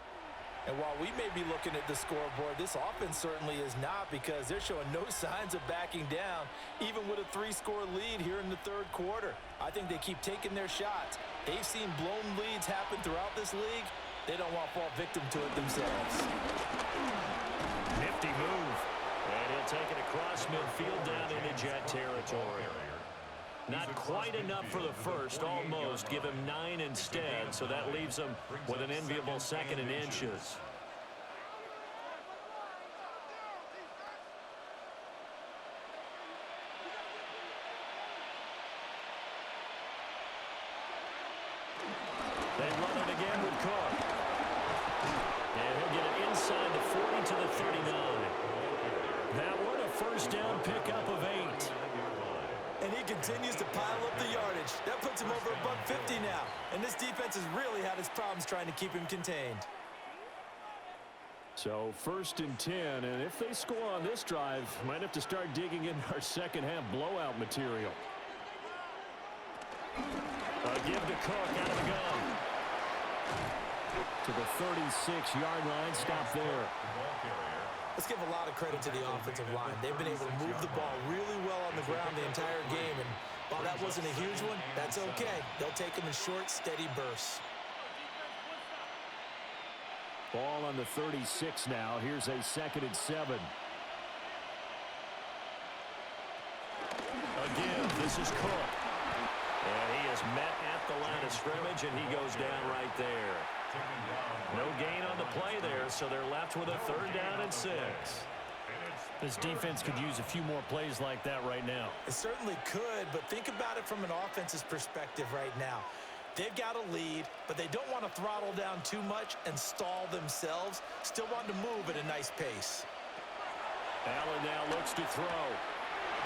And while we may be looking at the scoreboard, this offense certainly is not, because they're showing no signs of backing down, even with a 3-score lead here in the third quarter. I think they keep taking their shots. They've seen blown leads happen throughout this league. They don't want to fall victim to it themselves. Nifty move. And he'll take it across midfield down into jet territory. Not quite enough for the first, almost. Give him 9 instead, so that leaves him with an enviable 2nd and inches. They run it again with Cook. And he'll get it inside the 40 to the 39. That one, a first down pickup of 8. And he continues to pile up the yardage. That puts him over $150 now. And this defense has really had its problems trying to keep him contained. So 1st and 10, and if they score on this drive, might have to start digging in our second half blowout material. A give to Cook out of the gun. To the 36-yard line, stop there. Let's give a lot of credit to the offensive line. They've been able to move the ball really well on the ground the entire game. And while that wasn't a huge one, that's okay. They'll take them in short, steady bursts. Ball on the 36 now. Here's a 2nd and 7. Again, this is Cook. And he is met at the line of scrimmage, and he goes down right there. No gain on the play there, so they're left with a 3rd down and 6. This defense could use a few more plays like that right now. It certainly could, but think about it from an offense's perspective right now. They've got a lead, but they don't want to throttle down too much and stall themselves. Still want to move at a nice pace. Allen now looks to throw.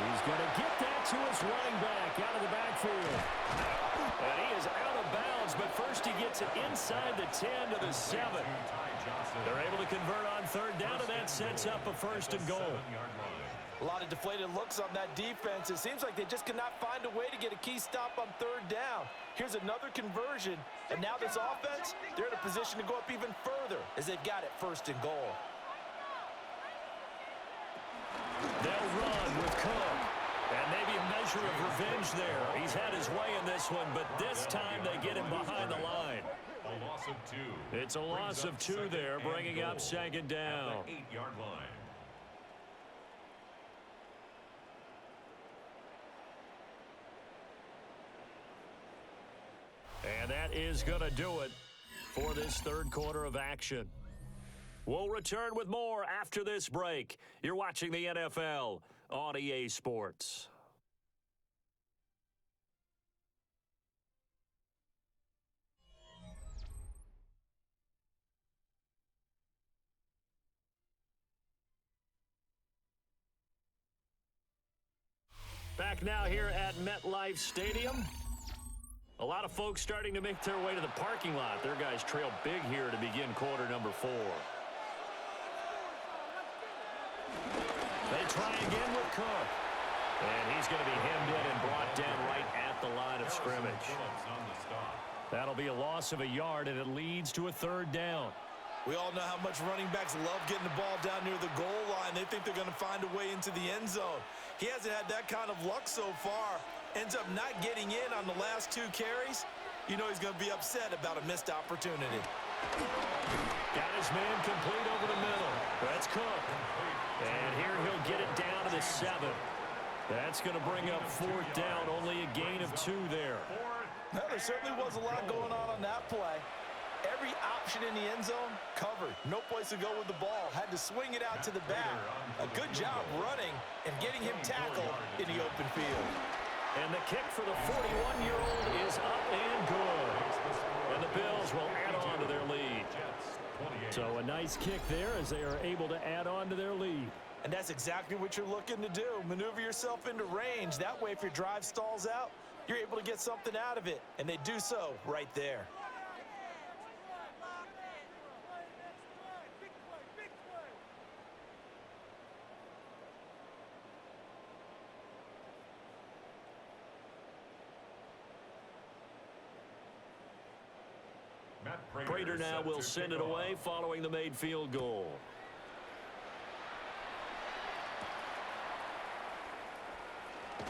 He's going to get that to his running back out of the backfield. And he is out of bounds, but first he gets it inside the 10 to the 7. They're able to convert on 3rd down, and that sets up a 1st and goal. A lot of deflated looks on that defense. It seems like they just cannot find a way to get a key stop on 3rd down. Here's another conversion, and now this offense, they're in a position to go up even further as they've got it 1st and goal. They'll run with Cook. And maybe a measure of revenge there. He's had his way in this one, but this time they get him behind the line. A loss of 2. It's a loss of 2 there, bringing up 2nd down. 8-yard line. is going to do it for this third quarter of action. We'll return with more after this break. You're watching the NFL on EA Sports. Back now here at MetLife Stadium. A lot of folks starting to make their way to the parking lot. Their guys trail big here to begin quarter number 4. They try again with Cook. And he's going to be hemmed in and brought down right at the line of scrimmage. That'll be a loss of a yard, and it leads to a third down. We all know how much running backs love getting the ball down near the goal line. They think they're going to find a way into the end zone. He hasn't had that kind of luck so far. Ends up not getting in on the last 2 carries. You know he's going to be upset about a missed opportunity. Got his man complete over the middle. That's Cook. And here he'll get it down to the 7. That's going to bring up 4th down. Only a gain of 2 there. Well, there certainly was a lot going on that play. Every option in the end zone covered. No place to go with the ball. Had to swing it out to the back. A good job running and getting him tackled in the open field. And the kick for the 41-year-old is up and good. And the Bills will add on to their lead. So a nice kick there as they are able to add on to their lead. And that's exactly what you're looking to do. Maneuver yourself into range. That way, if your drive stalls out, you're able to get something out of it. And they do so right there. Prater now will send it away following the made field goal.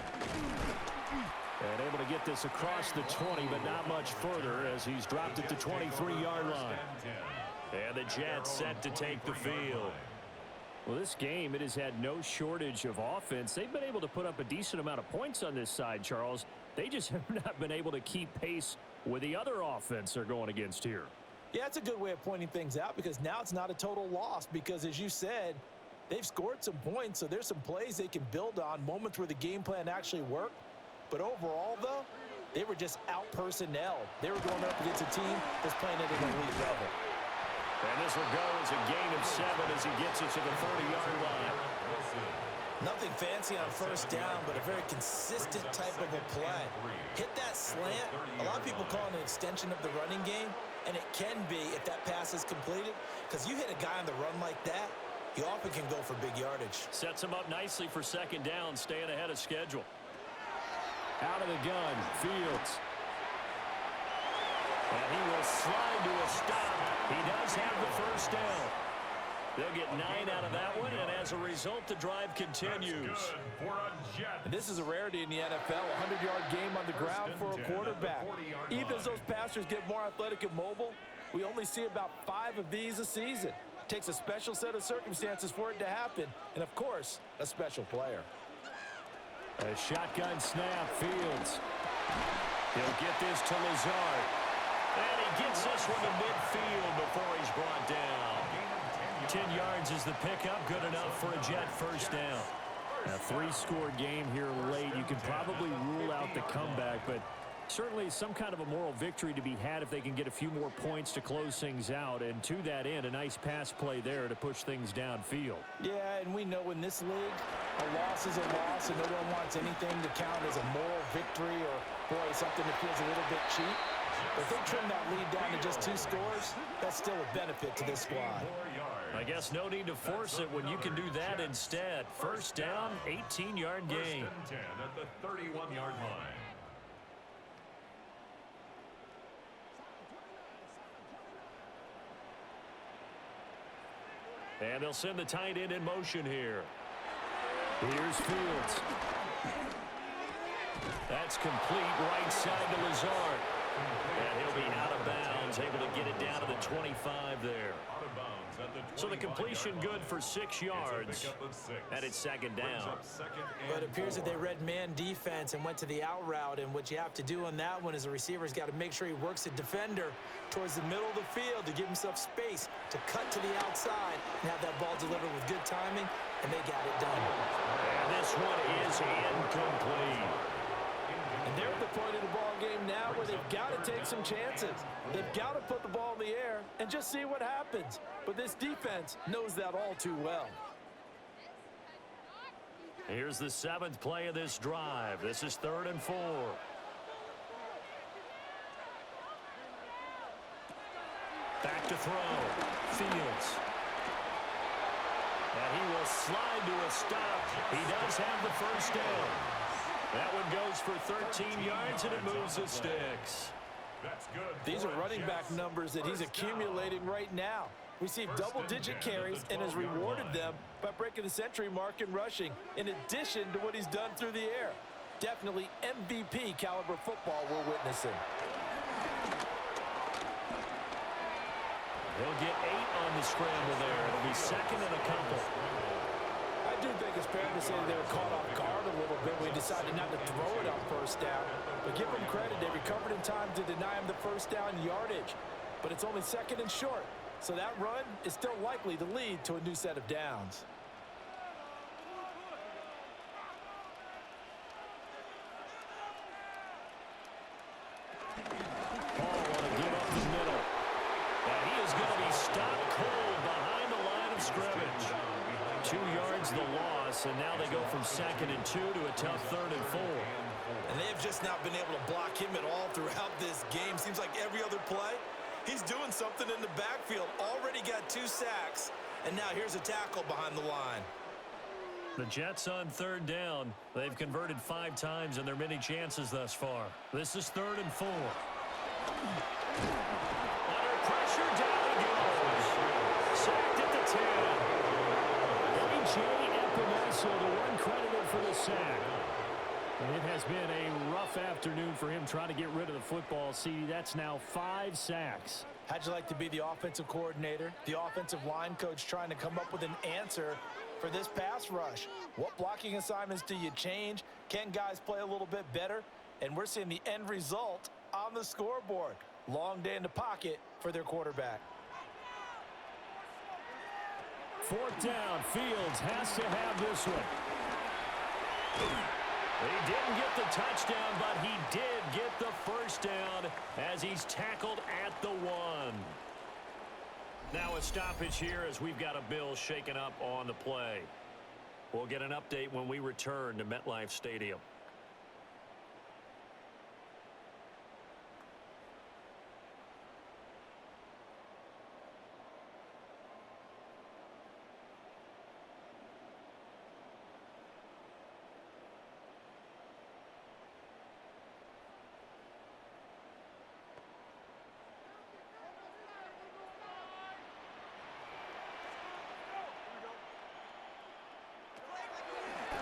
And able to get this across the 20, but not much further as he's dropped at the 23-yard line. And the Jets set to take the field. Well, this game, it has had no shortage of offense. They've been able to put up a decent amount of points on this side, Charles. They just have not been able to keep pace with the other offense they're going against here. Yeah, it's a good way of pointing things out because now it's not a total loss because, as you said, they've scored some points, so there's some plays they can build on, moments where the game plan actually worked. But overall, though, they were just out-personnel. They were going up against a team that's playing at an elite level. And this will go as a gain of 7 as he gets it to the 30-yard line. Nothing fancy on first down, but a very consistent type of a play. Hit that slant. A lot of people call it an extension of the running game, and it can be if that pass is completed, because you hit a guy on the run like that, you often can go for big yardage. Sets him up nicely for second down, staying ahead of schedule. Out of the gun, Fields. And he will slide to a stop. He does have the first down. They'll get 9 out of that one, and as a result, the drive continues. And this is a rarity in the NFL, a 100-yard game on the ground for a quarterback. Even as those passers get more athletic and mobile, we only see about 5 of these a season. It takes a special set of circumstances for it to happen, and of course, a special player. A shotgun snap, Fields. He'll get this to Lazard. And he gets this one to midfield before he's brought down. 10 yards is the pickup, good enough for a Jet first down. A 3-score game here late. You can probably rule out the comeback, but certainly some kind of a moral victory to be had if they can get a few more points to close things out. And to that end, a nice pass play there to push things downfield. Yeah, and we know in this league, a loss is a loss, and no one wants anything to count as a moral victory or, boy, something that feels a little bit cheap. But if they trim that lead down to just 2 scores, that's still a benefit to this squad. I guess no need to force it when you can do that instead. First down, 18-yard gain. First and 10 at the 31-yard line. And they'll send the tight end in motion here. Here's Fields. That's complete right side to Lazard. And he'll be out of bounds, able to get it down to the 25 there. Out of bounds at the So the completion good for 6 yards. And it's second down. But it appears that they read man defense and went to the out route, and what you have to do on that one is the receiver's got to make sure he works the defender towards the middle of the field to give himself space to cut to the outside and have that ball delivered with good timing, and they got it done. And this one is incomplete. And they're at the point of the ball game now where they've got to take some chances. They've got to put the ball in the air and just see what happens. But this defense knows that all too well. Here's the 7th play of this drive. This is 3rd and 4. Back to throw. Fields. And he will slide to a stop. He does have the first down. That one goes for 13 yards, and it moves the sticks. That's good. These are running back numbers that he's accumulating right now. Received double-digit carries and has rewarded them by breaking the century mark in rushing, in addition to what he's done through the air. Definitely MVP caliber football we're witnessing. He'll get 8 on the scramble there. It'll be second and a couple. I do think it's fair to say that they were caught off guard a little bit when he decided not to throw it on first down. But give them credit, they recovered in time to deny him the first down yardage. But it's only second and short, so that run is still likely to lead to a new set of downs. Paul want to give up the middle. And he is going to be stopped cold behind the line of scrimmage. 2 yards the loss, and now they go from 2nd and 2 to a tough 3rd and 4. And they've just not been able to block him at all throughout this game. Seems like every other play, he's doing something in the backfield. Already got 2 sacks, and now here's a tackle behind the line. The Jets on 3rd down. They've converted 5 times in their many chances thus far. This is 3rd and 4. Under pressure, down he goes. Sacked at the 10. A.J. Epinesa, the one credited for the sack. And it has been a rough afternoon for him trying to get rid of the football. See, that's now 5 sacks. How'd you like to be the offensive coordinator, the offensive line coach trying to come up with an answer for this pass rush? What blocking assignments do you change? Can guys play a little bit better? And we're seeing the end result on the scoreboard. Long day in the pocket for their quarterback. 4th down. Fields has to have this one. He didn't get the touchdown, but he did get the first down as he's tackled at the 1. Now a stoppage here as we've got a Bill shaken up on the play. We'll get an update when we return to MetLife Stadium.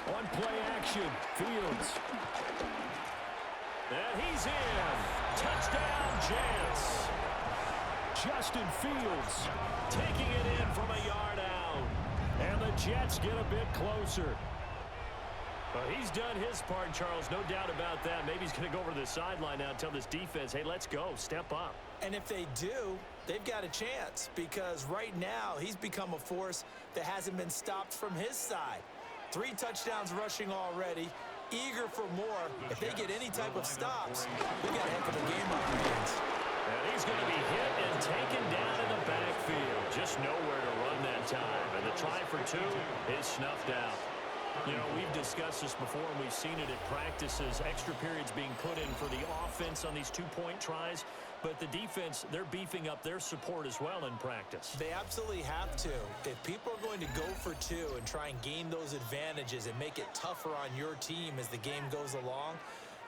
On play action, Fields. And he's in. Touchdown, Jets. Justin Fields taking it in from a yard out. And the Jets get a bit closer. Well, he's done his part, Charles, no doubt about that. Maybe he's going to go over to the sideline now and tell this defense, hey, let's go, step up. And if they do, they've got a chance, because right now he's become a force that hasn't been stopped from his side. 3 touchdowns rushing already, eager for more. If they get any type of stops, we got a heck of a game on our hands. And he's going to be hit and taken down in the backfield. Just nowhere to run that time. And the try for 2 is snuffed out. You know, we've discussed this before, and we've seen it at practices, extra periods being put in for the offense on these 2-point tries. But the defense, they're beefing up their support as well in practice. They absolutely have to. If people are going to go for 2 and try and gain those advantages and make it tougher on your team as the game goes along,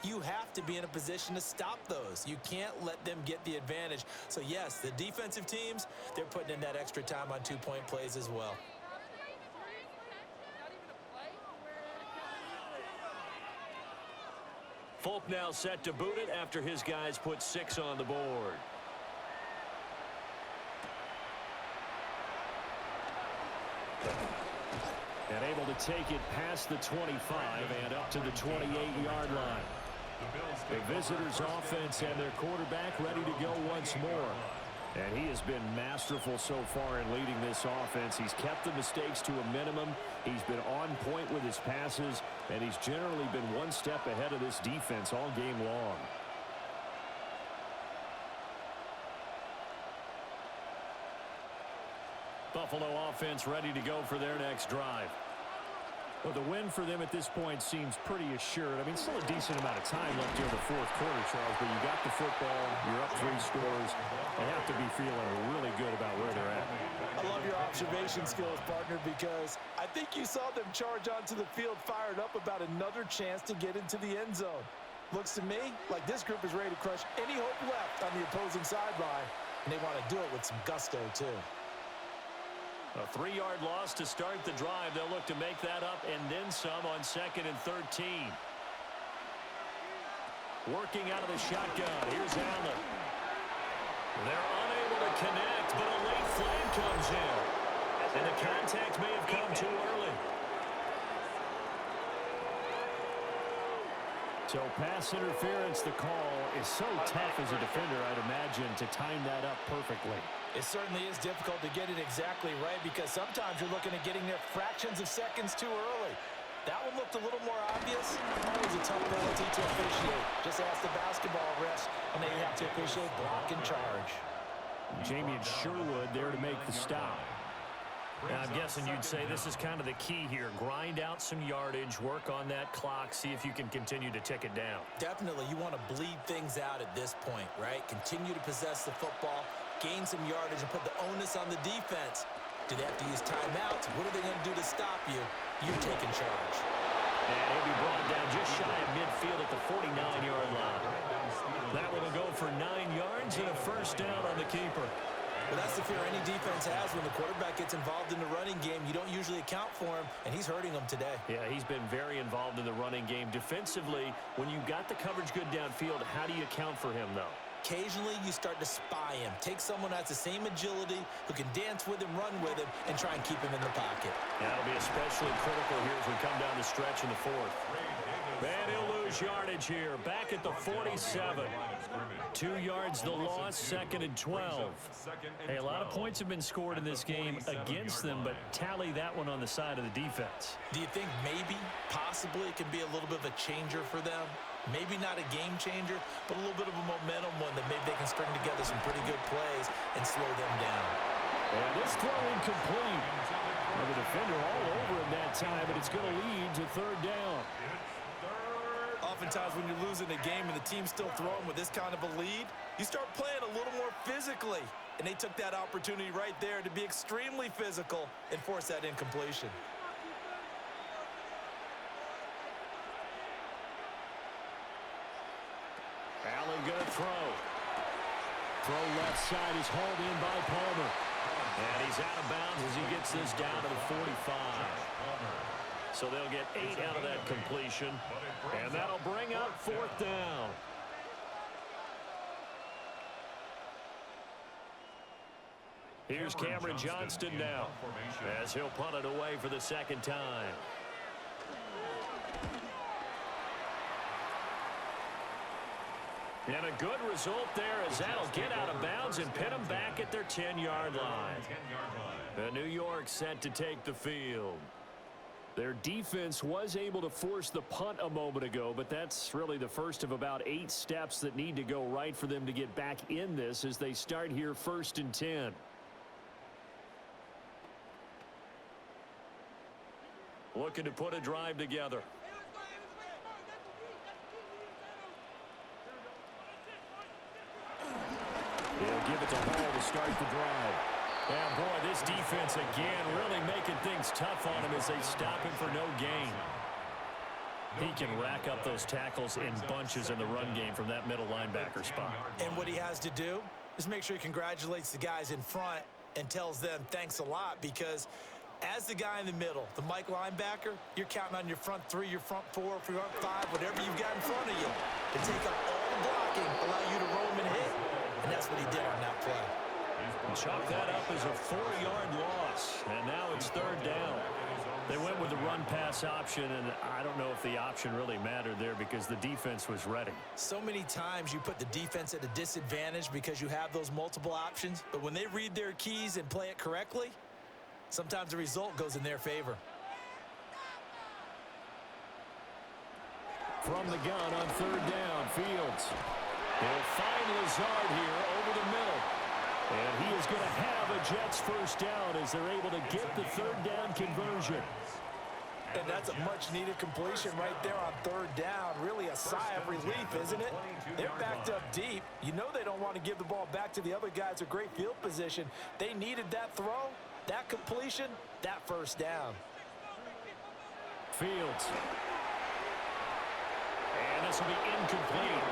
you have to be in a position to stop those. You can't let them get the advantage. So, yes, the defensive teams, they're putting in that extra time on 2-point plays as well. Folk now set to boot it after his guys put 6 on the board. And able to take it past the 25 and up to the 28-yard line. The visitors' offense and their quarterback ready to go once more. And he has been masterful so far in leading this offense. He's kept the mistakes to a minimum. He's been on point with his passes, and he's generally been one step ahead of this defense all game long. Buffalo offense ready to go for their next drive. Well, the win for them at this point seems pretty assured. I mean, still a decent amount of time left here in the fourth quarter, Charles, but you got the football, you're up 3 scores. They have to be feeling really good about where they're at. I love your observation skills, partner, because I think you saw them charge onto the field fired up about another chance to get into the end zone. Looks to me like this group is ready to crush any hope left on the opposing sideline, and they want to do it with some gusto, too. A 3-yard loss to start the drive. They'll look to make that up and then some on 2nd and 13. Working out of the shotgun. Here's Allen. They're unable to connect, but a late flag comes in. And the contact may have come too early. So pass interference, the call is so tough as a defender, I'd imagine, to time that up perfectly. It certainly is difficult to get it exactly right because sometimes you're looking at getting there fractions of seconds too early. That one looked a little more obvious. Always a tough penalty to officiate. Just ask the basketball refs, and they have to officiate block and charge. Jamie and Sherwood there to make the stop. And I'm guessing you'd say this is kind of the key here. Grind out some yardage, work on that clock, see if you can continue to tick it down. Definitely, you want to bleed things out at this point, right? Continue to possess the football, gain some yardage, and put the onus on the defense. Do they have to use timeouts? What are they going to do to stop you? You're taking charge. And he'll be brought down just shy of midfield at the 49-yard line. That one will go for 9 yards and a first down on the keeper. Well, that's the fear any defense has when the quarterback gets involved in the running game. You don't usually account for him, and he's hurting them today. Yeah, he's been very involved in the running game. Defensively, when you got the coverage good downfield, how do you account for him, though? Occasionally, you start to spy him. Take someone who has the same agility, who can dance with him, run with him, and try and keep him in the pocket. That'll be especially critical here as we come down the stretch in the fourth. And he'll lose yardage here. Back at the 47. 2 yards the loss, 2nd and 12. Hey, a lot of points have been scored in this game against them, but tally that one on the side of the defense. Do you think maybe, possibly, it can be a little bit of a changer for them? Maybe not a game changer, but a little bit of a momentum one that maybe they can string together some pretty good plays and slow them down. And this throw incomplete. Well, the defender all over him that time, but it's going to lead to 3rd down. Oftentimes when you're losing a game and the team's still throwing with this kind of a lead, you start playing a little more physically. And they took that opportunity right there to be extremely physical and force that incompletion. Allen going to throw. Throw left side is hauled in by Palmer. And he's out of bounds as he gets this down to the 45. So they'll get 8 out of that completion. And that'll bring up 4th down. Here's Cameron Johnston now as he'll punt it away for the 2nd time. And a good result there as that'll get out of bounds and pin them back at their 10-yard line. The New York set to take the field. Their defense was able to force the punt a moment ago, but that's really the first of about 8 steps that need to go right for them to get back in this as they start here 1st and 10. Looking to put a drive together. They'll give it to Hall to start the drive. And boy, this defense again really making things tough on him as they stop him for no gain. He can rack up those tackles in bunches in the run game from that middle linebacker spot. And what he has to do is make sure he congratulates the guys in front and tells them thanks a lot, because as the guy in the middle, the Mike linebacker, you're counting on your front 3, your front 4, your front 5, whatever you've got in front of you to take up all the blocking, allow you to roam and hit. And that's what he did on that play. Chalk that up as a 4-yard loss. And now it's third down. They went with the run-pass option, and I don't know if the option really mattered there because the defense was ready. So many times you put the defense at a disadvantage because you have those multiple options, but when they read their keys and play it correctly, sometimes the result goes in their favor. From the gun on third down, Fields. He'll find Lazard here over the middle. And he is going to have a Jets first down as they're able to get the third down conversion. And that's a much-needed completion right there on third down. Really a sigh of relief, isn't it? They're backed up deep. You know they don't want to give the ball back to the other guys in great field position. They needed that throw, that completion, that first down. Fields. And this will be incomplete.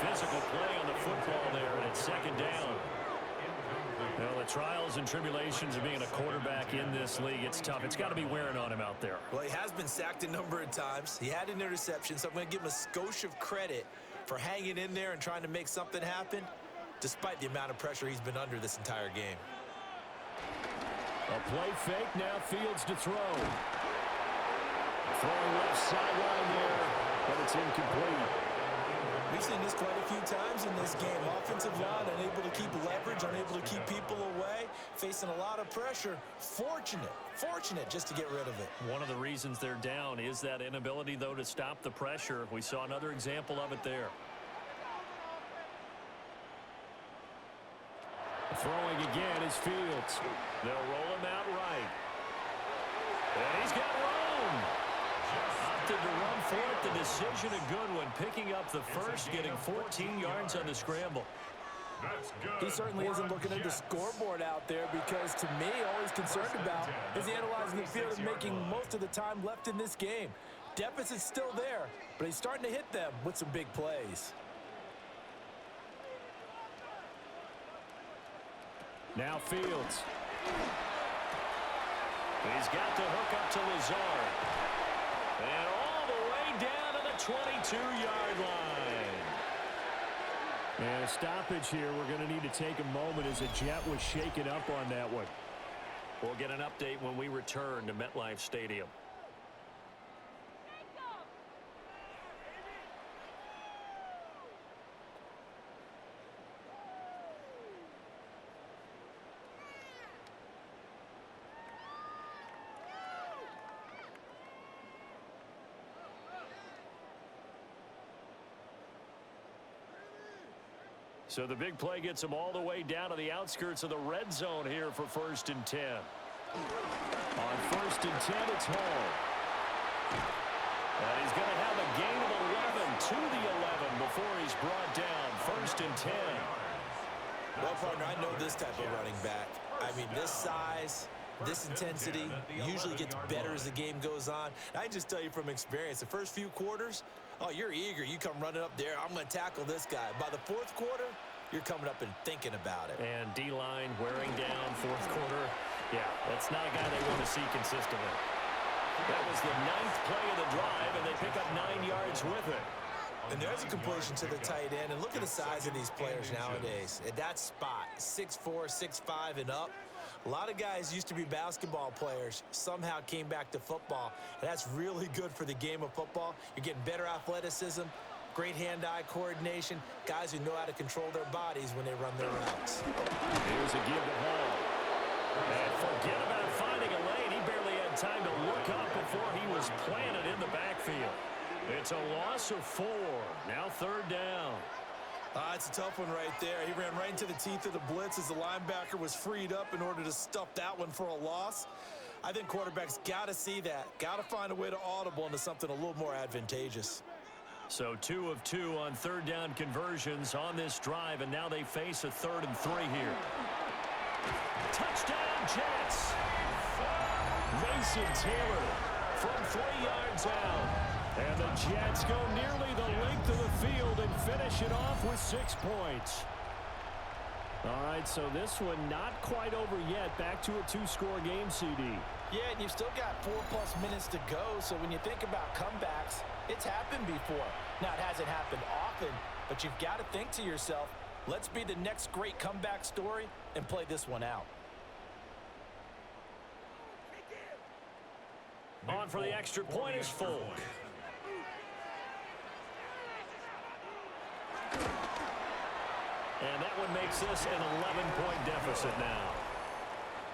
Physical play on the football there, and it's second down. Well, the trials and tribulations of being a quarterback in this league, it's tough. It's got to be wearing on him out there. Well, he has been sacked a number of times. He had an interception, so I'm going to give him a skosh of credit for hanging in there and trying to make something happen, despite the amount of pressure he's been under this entire game. A play fake, now Fields to throw. Throwing left sideline there, but it's incomplete. We've seen this quite a few times in this game. Offensive line unable to keep leverage, unable to keep people away, facing a lot of pressure. Fortunate just to get rid of it. One of the reasons they're down is that inability, though, to stop the pressure. We saw another example of it there. Throwing again is Fields. They'll roll him out right. And he's got room. Opted to run for it. The decision a good one. Picking up the first, getting 14 yards on the scramble. He certainly isn't looking at the scoreboard out there because, to me, all he's concerned about is analyzing the field and making most of the time left in this game. Deficit's still there, but he's starting to hit them with some big plays. Now Fields. He's got the hook up to Lazard. And all the way down to the 22-yard line. And a stoppage here. We're going to need to take a moment as a Jet was shaken up on that one. We'll get an update when we return to MetLife Stadium. So the big play gets him all the way down to the outskirts of the red zone here for 1st and 10. On 1st and 10, it's Hall. And he's going to have a gain of 11 to the 11 before he's brought down. 1st and 10. Well, partner, I know this type of running back. I mean, this size, this intensity usually gets better as the game goes on. And I can just tell you from experience, the first few quarters, oh, you're eager. You come running up there. I'm going to tackle this guy. By the 4th quarter, you're coming up and thinking about it. And D-line wearing down 4th quarter. Yeah, that's not a guy they want to see consistently. That was the 9th play of the drive, and they pick up 9 yards with it. And there's a completion to the tight end. And look at the size of these players nowadays. At that spot, 6'4", 6'5", and up. A lot of guys used to be basketball players, somehow came back to football. And that's really good for the game of football. You're getting better athleticism, great hand-eye coordination, guys who know how to control their bodies when they run their routes. Here's a give to Hall. And forget about finding a lane. He barely had time to look up before he was planted in the backfield. It's a loss of 4. Now 3rd down. It's a tough one right there. He ran right into the teeth of the blitz as the linebacker was freed up in order to stuff that one for a loss. I think quarterbacks got to see that. Got to find a way to audible into something a little more advantageous. So 2 of 2 on 3rd down conversions on this drive, and now they face a 3rd and 3 here. Touchdown, Jets! Mason Taylor from 3 yards out. And the Jets go nearly the length of the field and finish it off with 6 points. All right, so this one not quite over yet. Back to a 2-score game, CD. Yeah, and you've still got 4+ minutes to go, so when you think about comebacks, it's happened before. Now, it hasn't happened often, but you've got to think to yourself, let's be the next great comeback story and play this one out. on for the extra point is Folk. And that one makes this an 11-point deficit now.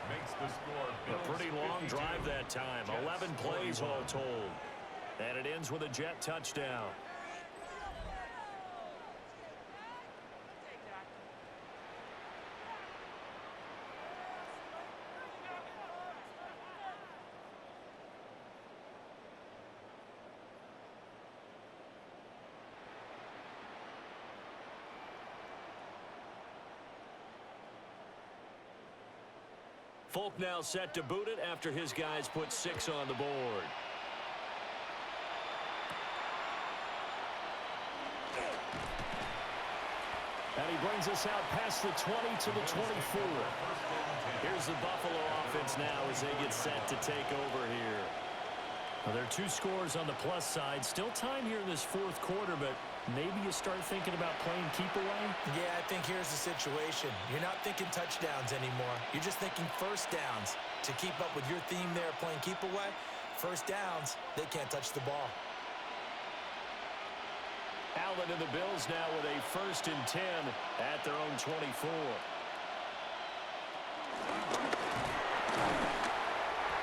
Makes the score. A pretty long drive that time. 11 plays all told. And it ends with a Jet touchdown. Folk now set to boot it after his guys put 6 on the board. And he brings us out past the 20 to the 24. Here's the Buffalo offense now as they get set to take over here. Well, there are 2 scores on the plus side. Still time here in this fourth quarter, but maybe you start thinking about playing keep away? Yeah, I think here's the situation. You're not thinking touchdowns anymore. You're just thinking first downs. To keep up with your theme there playing keep away, first downs, they can't touch the ball. Allen and the Bills now with a 1st and 10 at their own 24.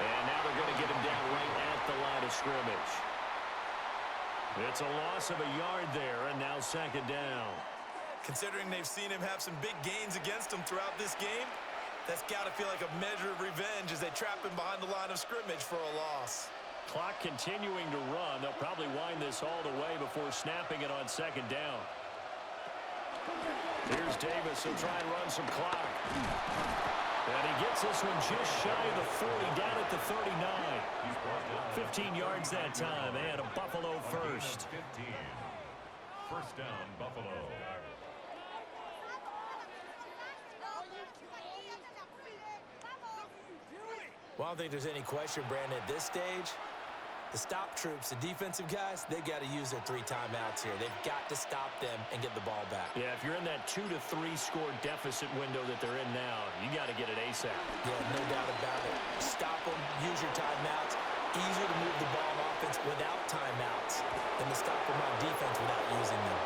And now they're going to get him down right at the line of scrimmage. It's a loss of a yard there, and now 2nd down. Considering they've seen him have some big gains against them throughout this game, that's got to feel like a measure of revenge as they trap him behind the line of scrimmage for a loss. Clock continuing to run. They'll probably wind this all the way before snapping it on 2nd down. Here's Davis. He'll try and run some clock. And he gets this one just shy of the 40, down at the 39. 15 yards that time, and a Buffalo first. 15. First down, Buffalo. Well, I don't think there's any question, Brandon, at this stage, the stop troops, the defensive guys, they got to use their 3 timeouts here. They've got to stop them and get the ball back. Yeah, if you're in that 2 to 3 score deficit window that they're in now, you got to get it ASAP. Yeah, no doubt about it. Stop them, use your timeouts. Easier to move the ball on offense without timeouts than to stop them on defense without using them.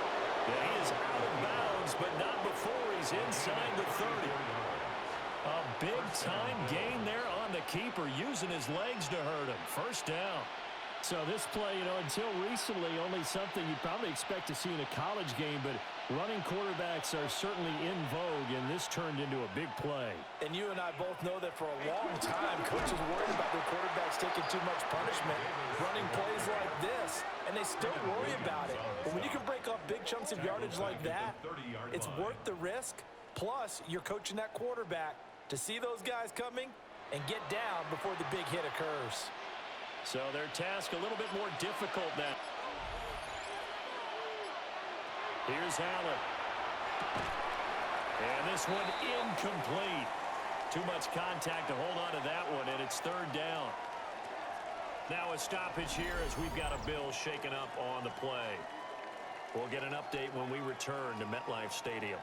Yeah, he is out of bounds, but not before he's inside the 30. A big-time gain there on the keeper, using his legs to hurt him. First down. So this play, until recently, only something you'd probably expect to see in a college game, but running quarterbacks are certainly in vogue, and this turned into a big play. And you and I both know that for a long time, coaches worried about their quarterbacks taking too much punishment, running plays like this, and they still worry about it. But when you can break up big chunks of yardage like that, it's worth the risk. Plus, you're coaching that quarterback to see those guys coming and get down before the big hit occurs. So their task a little bit more difficult now. Here's Allen. And this one incomplete. Too much contact to hold on to that one, and it's 3rd down. Now a stoppage here as we've got a Bill shaken up on the play. We'll get an update when we return to MetLife Stadium.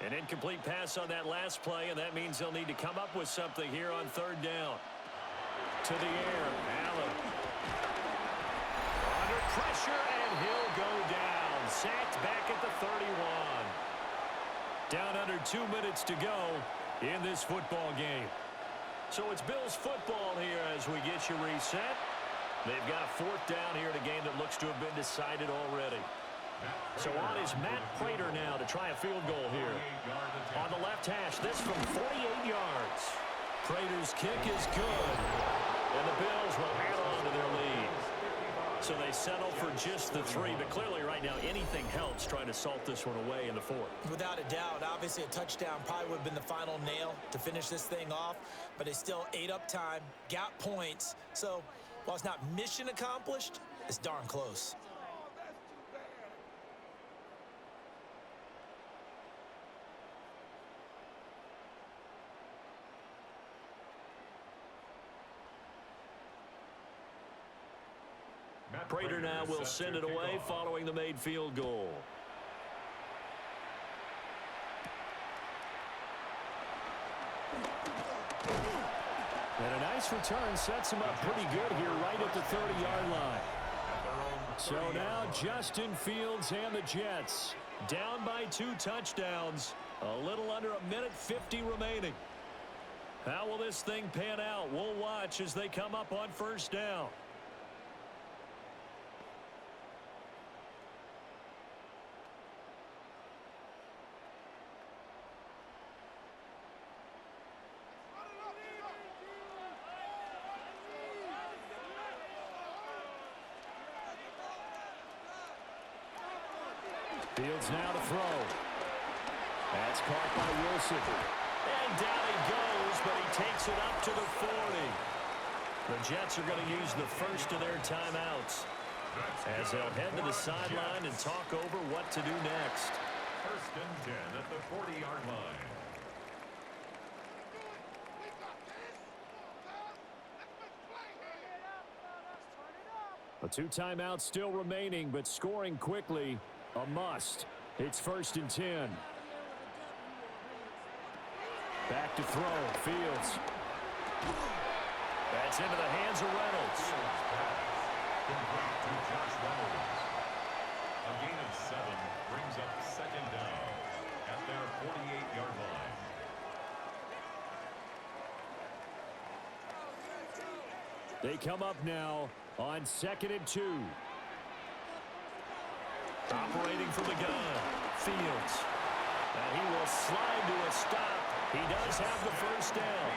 An incomplete pass on that last play, and that means they'll need to come up with something here on 3rd down. To the air, Allen. Under pressure, and he'll go down. Sacked back at the 31. Down under 2 minutes to go in this football game. So it's Bills football here as we get you reset. They've got a 4th down here in a game that looks to have been decided already. So on is Matt Prater now to try a field goal here. On the left hash, this from 48 yards. Prater's kick is good. And the Bills will add on to their lead. So they settle for just the 3, but clearly right now anything helps trying to salt this one away in the 4th. Without a doubt, obviously a touchdown probably would have been the final nail to finish this thing off, but they still ate up time, got points. So while it's not mission accomplished, it's darn close. Prater now will send it away following the made field goal. And a nice return sets him up pretty good here right at the 30-yard line. So now Justin Fields and the Jets down by 2 touchdowns. A little under a minute 50 remaining. How will this thing pan out? We'll watch as they come up on first down. Fields now to throw. That's caught by Wilson. And down he goes, but he takes it up to the 40. The Jets are going to use the first of their timeouts as they'll head to the sideline and talk over what to do next. First and 10 at the 40-yard line. A 2 timeouts still remaining, but scoring quickly, a must. It's first and 10. Back to throw. Fields. That's into the hands of Reynolds. Complete to Josh Reynolds. A gain of 7 brings up second down at their 48-yard line. They come up now on 2nd and 2. Operating from the gun. Fields. And he will slide to a stop. He does have the first down.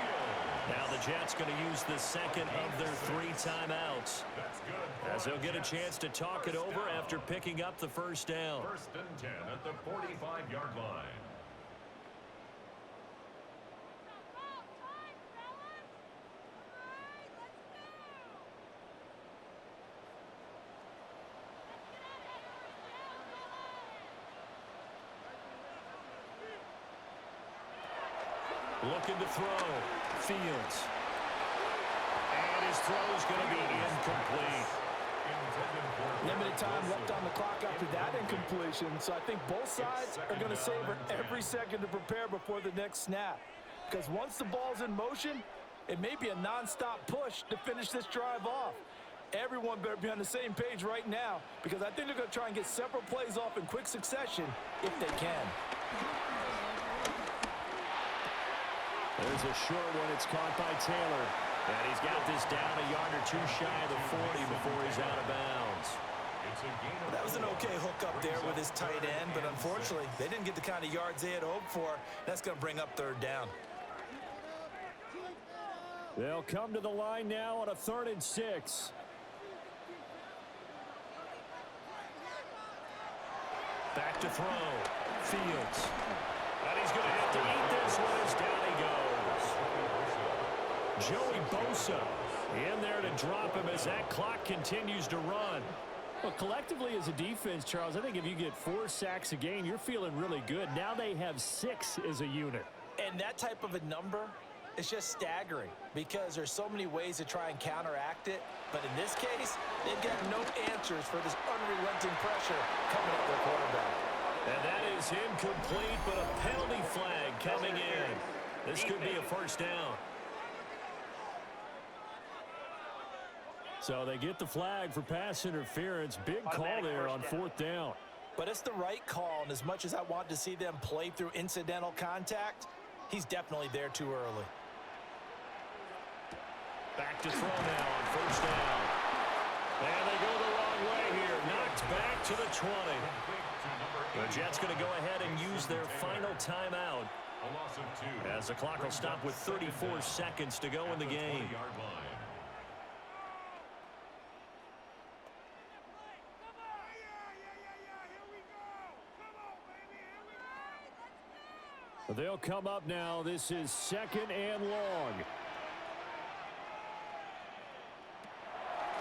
Now the Jets going to use the second of their 3 timeouts as they'll get a chance to talk it over after picking up the first down. First and 10 at the 45-yard line. Looking to throw. Fields. And his throw is going to be incomplete. Limited time left on the clock after that incompletion, so I think both sides are going to savor every second to prepare before the next snap. Because once the ball's in motion, it may be a non-stop push to finish this drive off. Everyone better be on the same page right now, because I think they're going to try and get several plays off in quick succession if they can. There's a short one. It's caught by Taylor. And he's got this down a yard or 2 shy of the 40 before he's out of bounds. Well, that was an okay hook up there with his tight end, but unfortunately, they didn't get the kind of yards they had hoped for. That's going to bring up 3rd down. They'll come to the line now on a 3rd and 6. Back to throw. Fields. And he's going to have to eat this one as down he goes. Joey Bosa in there to drop him as that clock continues to run. Well, collectively as a defense, Charles, I think if you get 4 sacks a game, you're feeling really good. Now they have 6 as a unit. And that type of a number is just staggering because there's so many ways to try and counteract it. But in this case, they've got no answers for this unrelenting pressure coming at their quarterback. And that is incomplete, but a penalty flag coming in. This could be a first down. So they get the flag for pass interference. Big call there on 4th down. But it's the right call, and as much as I want to see them play through incidental contact, he's definitely there too early. Back to throw now on 1st down. And they go the wrong way here. Knocked back to the 20. The Jets going to go ahead and use their final timeout as the clock will stop with 34 seconds to go in the game. They'll come up now. This is 2nd and long.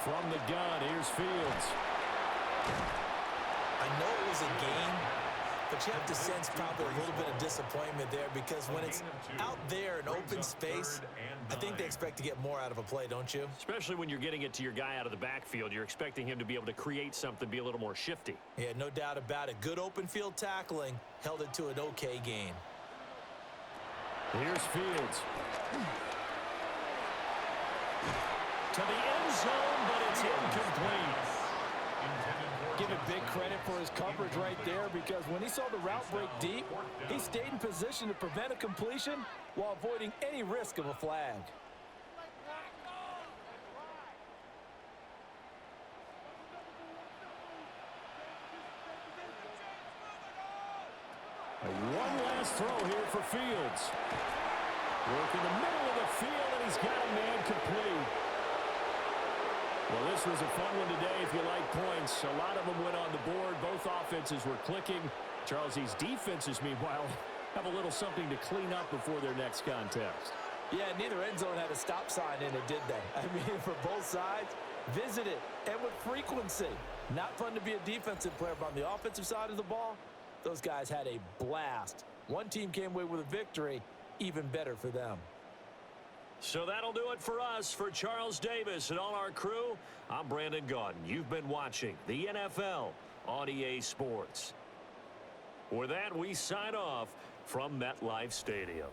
From the gun, here's Fields. I know it was a game, But you have to sense probably a little bit of disappointment there because when it's out there in open space, I think they expect to get more out of a play, don't you? Especially when you're getting it to your guy out of the backfield. You're expecting him to be able to create something, be a little more shifty. Yeah, no doubt about it. Good open field tackling held it to an okay gain. Here's Fields. To the end zone, but it's incomplete. Give it big credit for his coverage right there because when he saw the route break deep, he stayed in position to prevent a completion while avoiding any risk of a flag. One last throw here for Fields. Work in the middle of the field, and he's got a man complete. Well, this was a fun one today if you like points. A lot of them went on the board. Both offenses were clicking. Charles, these defenses, meanwhile, have a little something to clean up before their next contest. Yeah, neither end zone had a stop sign in it, did they? I mean, for both sides, visit it, and with frequency. Not fun to be a defensive player, but on the offensive side of the ball, those guys had a blast. One team came away with a victory, even better for them. So that'll do it for us. For Charles Davis and all our crew, I'm Brandon Gaudin. You've been watching the NFL on EA Sports. With that, we sign off from MetLife Stadium.